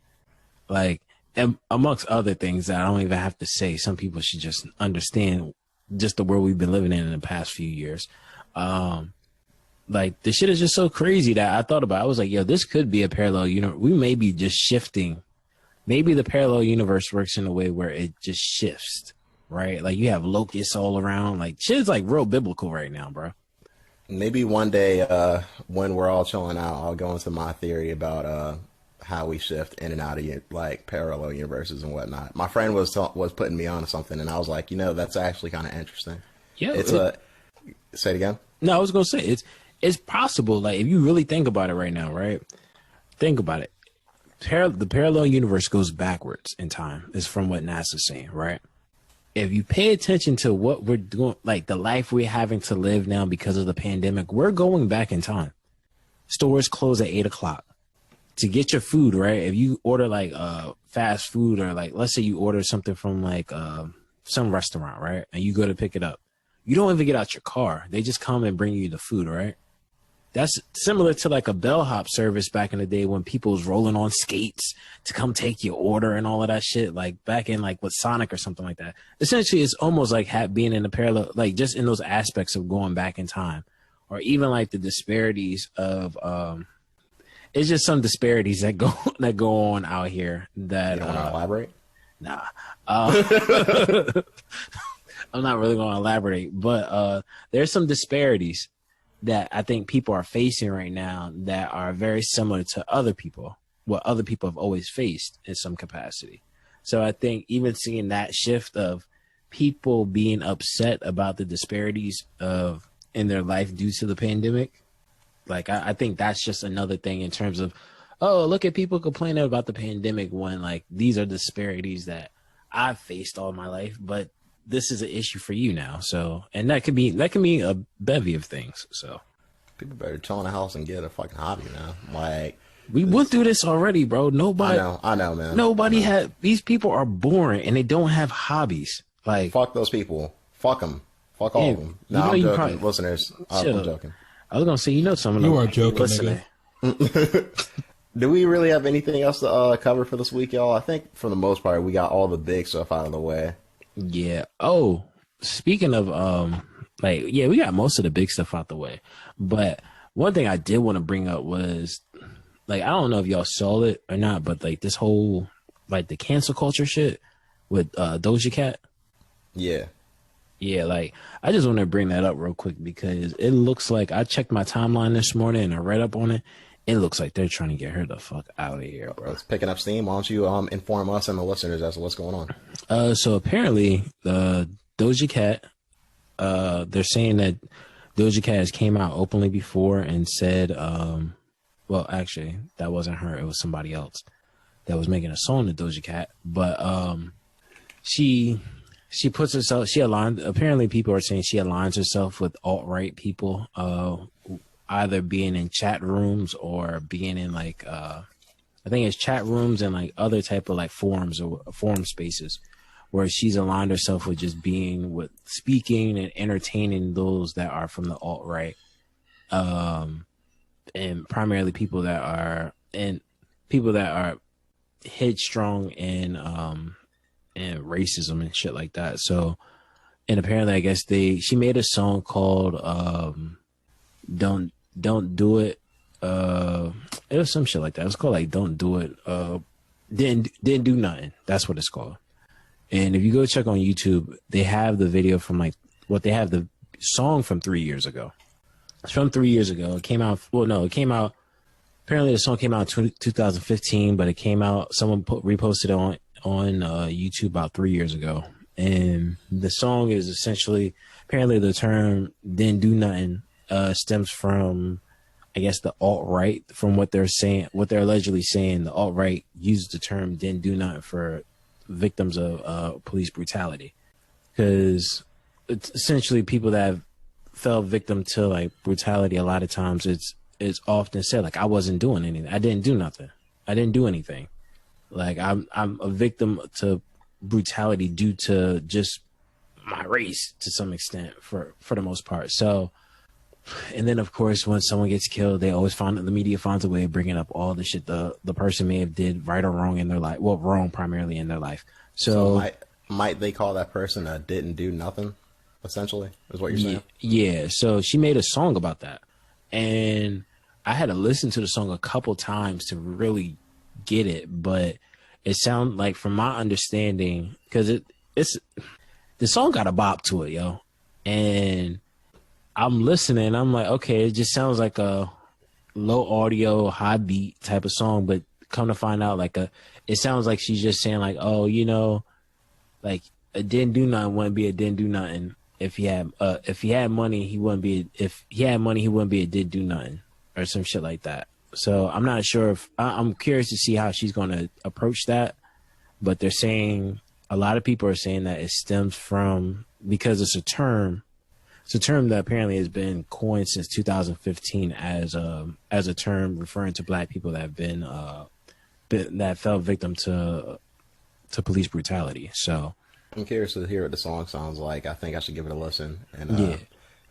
S3: Like, and amongst other things that I don't even have to say, some people should just understand just the world we've been living in the past few years. Like, the shit is just so crazy that I thought about it. I was like, yo, this could be a parallel universe. We may be just shifting. Maybe the parallel universe works in a way where it just shifts, right? Like, you have locusts all around. Like, shit is, like, real biblical right now, bro.
S2: Maybe one day when we're all chilling out, I'll go into my theory about how we shift in and out of, like, parallel universes and whatnot. My friend was putting me on to something, and I was like, that's actually kind of interesting.
S3: Yeah.
S2: Say it again?
S3: No, I was going to say, it's possible. Like, if you really think about it right now, right? Think about it. The parallel universe goes backwards in time, is from what NASA's saying, right? If you pay attention to what we're doing, like the life we're having to live now because of the pandemic, we're going back in time. Stores close at 8 o'clock. To get your food, right? If you order like fast food or like, let's say you order something from like some restaurant, right? And you go to pick it up. You don't even get out your car. They just come and bring you the food, right? That's similar to like a bellhop service back in the day when people was rolling on skates to come take your order and all of that shit. Like back in like with Sonic or something like that. Essentially, it's almost like being in a parallel, like just in those aspects of going back in time, or even like the disparities of. It's just some disparities that go on out here. That
S2: you want to elaborate?
S3: Nah, I'm not really going to elaborate, but there's some disparities that I think people are facing right now that are very similar to other people, what other people have always faced in some capacity. So I think even seeing that shift of people being upset about the disparities in their life due to the pandemic, like I think that's just another thing in terms of, oh, look at people complaining about the pandemic when like these are disparities that I've faced all my life, but this is an issue for you now. So, and that can be a bevy of things. So
S2: people better chill in the house and get a fucking hobby now. Like,
S3: we went through this already, bro. Nobody,
S2: I know, man.
S3: Nobody had, these people are boring and they don't have hobbies. Like,
S2: fuck those people. Fuck them. Fuck all of them. No, I'm joking. Listeners, I'm joking.
S3: I was going to say, some of them.
S1: You are joking,
S3: listening.
S2: Do we really have anything else to cover for this week, y'all? I think for the most part, we got all the big stuff out of the way.
S3: Yeah. Oh, speaking of, we got most of the big stuff out the way. But one thing I did want to bring up was, like, I don't know if y'all saw it or not, but, like, this whole, like, the cancel culture shit with Doja Cat.
S2: Yeah.
S3: Yeah, like, I just want to bring that up real quick because it looks like I checked my timeline this morning and I read up on it. It looks like they're trying to get her the fuck out of here, bro.
S2: It's picking up steam. Why don't you inform us and the listeners as to what's going on?
S3: So apparently, Doja Cat, they're saying that Doja Cat has came out openly before and said, well, actually, that wasn't her. It was somebody else that was making a song to Doja Cat. But she puts herself, apparently people are saying she aligns herself with alt-right people, either being in chat rooms or being in like, I think it's chat rooms and like other type of like forums or forum spaces where she's aligned herself with just being with speaking and entertaining those that are from the alt-right. And primarily people that are headstrong in racism and shit like that. So, and apparently I guess she made a song called Don't Do It. It was some shit like that. It was called like Don't Do It. Didn't Do Nothing. That's what it's called. And if you go check on YouTube, they have the video from they have the song from 3 years ago. It's from 3 years ago. It came out. Well, no, it came out. Apparently, the song came out in 2015, but it came out. Someone reposted it on YouTube about 3 years ago, and the song is essentially, apparently, the term "didn't do nothing" stems from, I guess, the alt-right. From what they're saying, what they're allegedly saying, the alt-right used the term "didn't do nothing" for victims of police brutality, because it's essentially people that have fell victim to like brutality. A lot of times it's often said like, I wasn't doing anything. I didn't do nothing. I didn't do anything. Like I'm a victim to brutality due to just my race to some extent for the most part. So, and then of course, when someone gets killed, they always the media finds a way of bringing up all the shit the person may have did right or wrong in their life. Well, wrong primarily in their life. So
S2: might they call that person a didn't do nothing? Essentially, is what you're saying?
S3: Yeah. So she made a song about that, and I had to listen to the song a couple times to really get it. But it sounded like, from my understanding, because it's the song got a bop to it, yo, and I'm listening. I'm like, okay, it just sounds like a low audio, high beat type of song. But come to find out, it sounds like she's just saying like, oh, like a didn't do nothing wouldn't be a didn't do nothing. If he had money, he wouldn't be a did do nothing or some shit like that. So I'm not sure if I'm curious to see how she's going to approach that. But they're saying, a lot of people are saying that it stems from, because it's a term that apparently has been coined since 2015 as a term referring to black people that have been that fell victim to police brutality. So
S2: I'm curious to hear what the song sounds like. I think I should give it a listen, and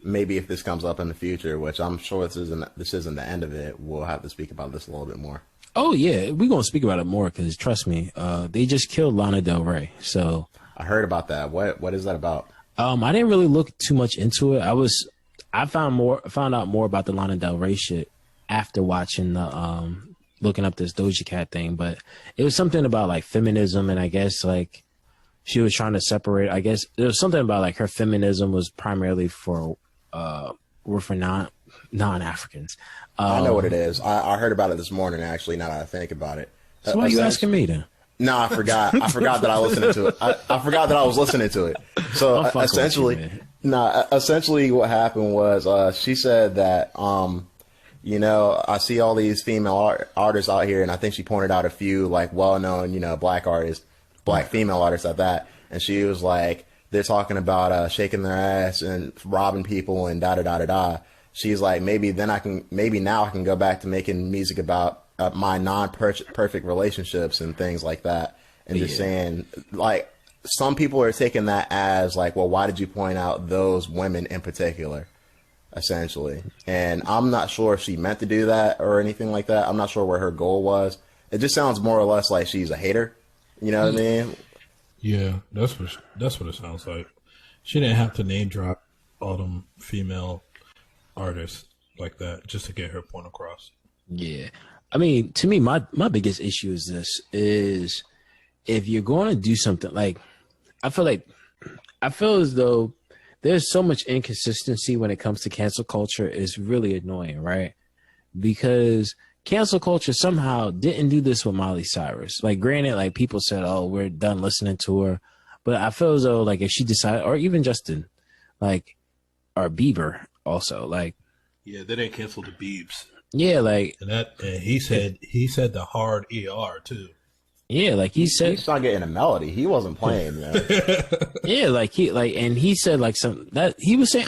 S2: maybe if this comes up in the future, which I'm sure this isn't the end of it, we'll have to speak about this a little bit more.
S3: Oh yeah, we're gonna speak about it more because trust me, they just killed Lana Del Rey. So
S2: I heard about that. What is that about?
S3: I didn't really look too much into it. I found out more about the Lana Del Rey shit after watching the looking up this Doja Cat thing, but it was something about like feminism, and I guess like she was trying to separate. I guess there was something about like her feminism was primarily for non-Africans.
S2: I know what it is. I heard about it this morning, actually, now that I think about it.
S3: So why are you asking me then?
S2: No, I forgot. I forgot that I listened to it. I forgot that I was listening to it. So essentially, essentially what happened was she said that, I see all these female artists out here, and I think she pointed out a few like well-known, black artists, black female artists at that. And she was like, they're talking about shaking their ass and robbing people and da-da-da-da-da. She's like, maybe now I can go back to making music about my non-perfect relationships and things like that. And just saying, like, some people are taking that as like, well, why did you point out those women in particular, essentially? And I'm not sure if she meant to do that or anything like that. I'm not sure where her goal was. It just sounds more or less like she's a hater. You know what I mean?
S1: Yeah, that's what it sounds like. She didn't have to name drop all them female artists like that just to get her point across.
S3: Yeah. I mean, to me, my biggest issue is if you're going to do something like, I feel as though there's so much inconsistency when it comes to cancel culture. It's really annoying, right? Because cancel culture somehow didn't do this with Miley Cyrus. Like, granted, like people said, oh, we're done listening to her. But I feel as though like if she decided, or even Justin, like, or Bieber, also. Like,
S1: Yeah, they didn't cancel the Beebs.
S3: yeah, like,
S1: And he said the hard ER too.
S3: yeah, like
S2: He
S3: said,
S2: started getting a melody. He wasn't playing, man.
S3: yeah, like and he said like some that he was saying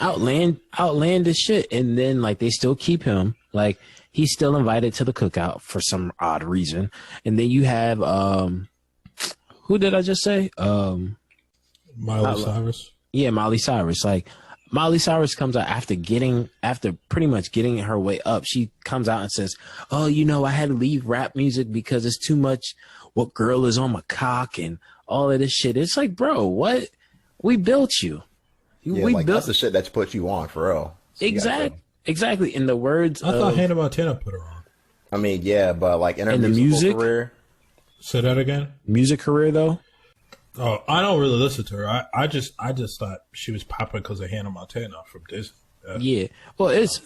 S3: outlandish shit, and then like they still keep him, like he's still invited to the cookout for some odd reason, and then you have who did I just say
S1: Miley Cyrus.
S3: Yeah, Miley Cyrus. Like Miley Cyrus comes out after pretty much getting her way up. She comes out and says, "Oh, you know, I had to leave rap music because it's too much. What girl is on my cock and all of this shit." It's like, bro, what? We built you.
S2: Yeah,
S3: we
S2: like
S3: built
S2: that's the shit that's put you on for real. So
S3: exactly. In the words,
S1: I thought Hannah Montana put her on.
S2: I mean, yeah, but like in her
S3: the music
S2: career.
S1: Say that again.
S3: Music career though.
S1: Oh, I don't really listen to her. I just thought she was popping because of Hannah Montana from Disney.
S3: Yeah. Well, it's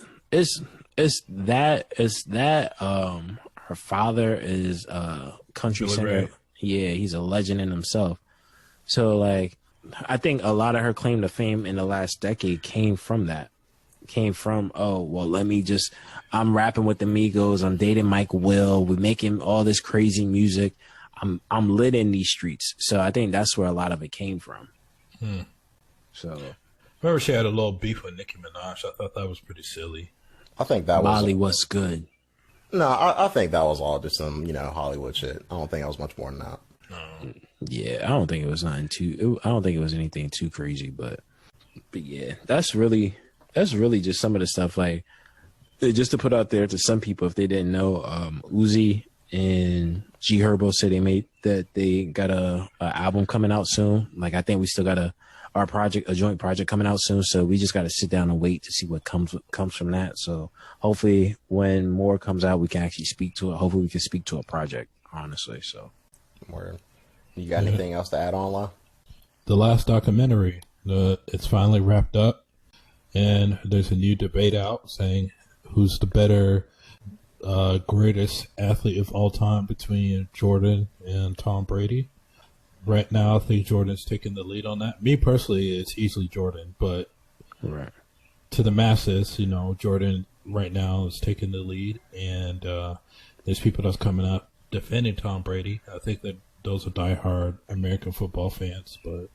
S3: that. Her father is a country
S1: Billy
S3: singer.
S1: Ray.
S3: Yeah, he's a legend in himself. So like, I think a lot of her claim to fame in the last decade came from that. Came from, oh well, I'm rapping with the Migos. I'm dating Mike Will. We're making all this crazy music. I'm lit in these streets. So I think that's where a lot of it came from. So
S1: Remember she had a little beef with Nicki Minaj. I thought that was pretty silly.
S2: I think that
S3: Molly was good.
S2: No, I think that was all just some, Hollywood shit. I don't think it was much more than that.
S3: Yeah, I don't think it was I don't think it was anything too crazy, but yeah, that's really just some of the stuff, like, just to put out there to some people if they didn't know. Uzi and G Herbo said they got a album coming out soon. Like, I think we still got a joint project coming out soon. So we just got to sit down and wait to see what comes from that. So hopefully when more comes out, we can actually speak to it. Hopefully we can speak to a project, honestly. So.
S2: Word. You got anything else to add on, La?
S1: The last documentary, it's finally wrapped up, and there's a new debate out saying who's the better, greatest athlete of all time between Jordan and Tom Brady. Right now, I think Jordan's taking the lead on that. Me personally, it's easily Jordan, but
S3: Right.
S1: to the masses, Jordan right now is taking the lead, and there's people that's coming out defending Tom Brady. I think that those are diehard American football fans, but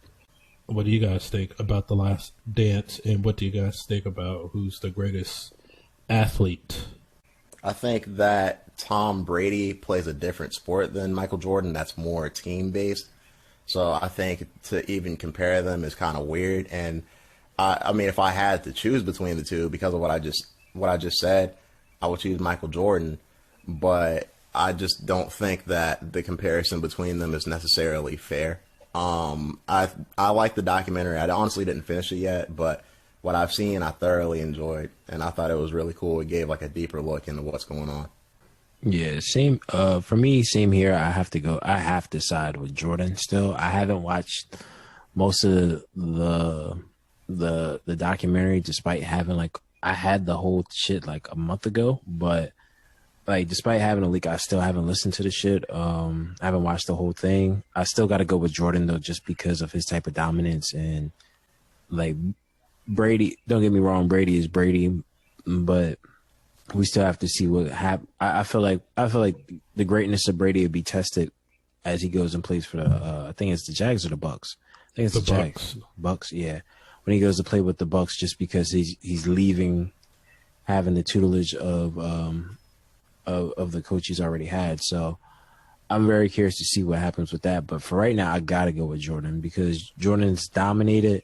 S1: what do you guys think about The Last Dance, and what do you guys think about who's the greatest athlete?
S2: I think that Tom Brady plays a different sport than Michael Jordan. That's more team-based. So I think to even compare them is kind of weird. And I mean, if I had to choose between the two because of what I just said, I would choose Michael Jordan. But I just don't think that the comparison between them is necessarily fair. I like the documentary. I honestly didn't finish it yet, but what I've seen, I thoroughly enjoyed, and I thought it was really cool. It gave like a deeper look into what's going on.
S3: Yeah, same. For me, same here. I have to side with Jordan still. I haven't watched most of the documentary, despite having I had the whole shit like a month ago, but like despite having a leak, I still haven't listened to the shit. I haven't watched the whole thing. I still got to go with Jordan though, just because of his type of dominance, and like Brady. Don't get me wrong, Brady is Brady, but we still have to see what happens. I feel like the greatness of Brady would be tested as he goes and plays for the. I think it's the Jags or the Bucks. I think it's the Jags. Bucks, yeah. When he goes to play with the Bucks, just because he's leaving, having the tutelage of the coach he's already had. So I'm very curious to see what happens with that. But for right now, I gotta go with Jordan because Jordan's dominated.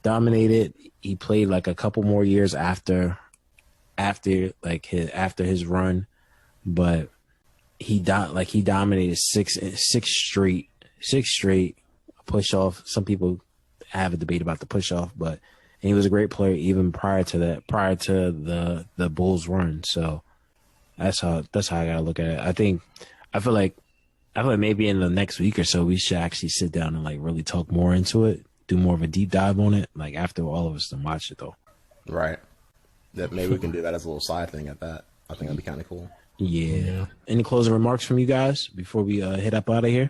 S3: He played like a couple more years after his run, but he dominated six straight push off. Some people have a debate about the push off, but he was a great player even prior to the Bulls run. So that's how I gotta look at it. I feel like maybe in the next week or so we should actually sit down and like really talk more into it, do more of a deep dive on it, like after all of us done watch it though.
S2: Right. That maybe we can do that as a little side thing at that. I think that'd be kind of cool.
S3: Yeah. Any closing remarks from you guys before we head up out of here?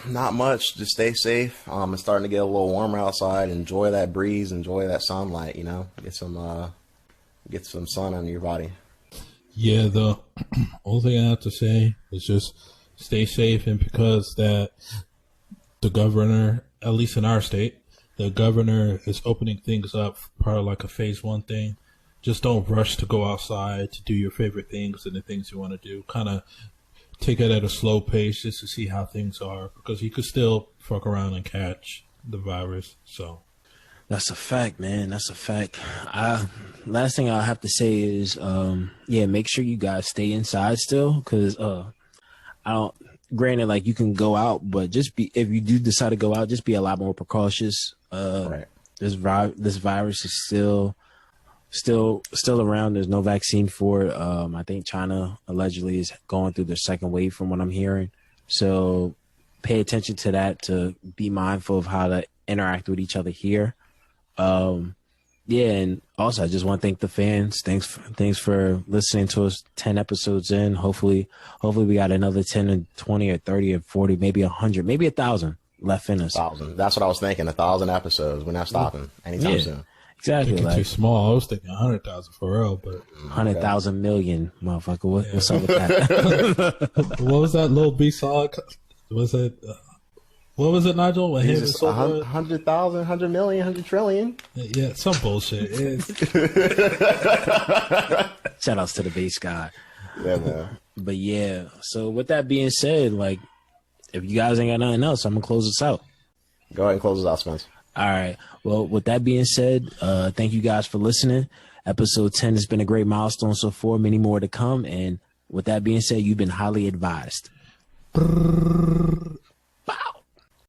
S2: Not much. Just stay safe. It's starting to get a little warmer outside. Enjoy that breeze. Enjoy that sunlight. You know, get some sun on your body.
S1: Yeah, the only thing I have to say is just stay safe, and because that the governor, at least in our state, the governor is opening things up, part of like a phase 1 thing. Just don't rush to go outside to do your favorite things and the things you want to do. Kind of take it at a slow pace just to see how things are, because you could still fuck around and catch the virus. So
S3: That's a fact, man. That's a fact. Last thing I have to say is, make sure you guys stay inside still, because I don't. Granted, like, you can go out, but if you do decide to go out, just be a lot more precautious.
S2: Right.
S3: This virus is still around. There's no vaccine for it. I think China allegedly is going through their second wave, from what I'm hearing. So pay attention to that, to be mindful of how to interact with each other here. And also I just want to thank the fans. Thanks for listening to us 10 episodes in. Hopefully we got another 10 and 20 or 30 or 40, maybe 100, maybe 1,000 left in us.
S2: 1,000. That's what I was thinking. 1,000 episodes. We're not stopping anytime soon.
S3: Exactly.
S1: thinking too small. I was thinking 100,000 for real, but
S3: 100,000 million, motherfucker. What's up with that?
S1: What was that little B song? Was it? What was it, Nigel? When him and Soulja-
S2: 100,000, 100 million, 100 trillion.
S1: Yeah, some bullshit.
S3: Shout outs to the bass guy.
S2: Yeah, man.
S3: But yeah, so with that being said, like, if you guys ain't got nothing else, I'm gonna close this out.
S2: Go ahead and close this out, Spence.
S3: All right. Well, with that being said, thank you guys for listening. Episode 10 has been a great milestone so far, many more to come. And with that being said, you've been highly advised.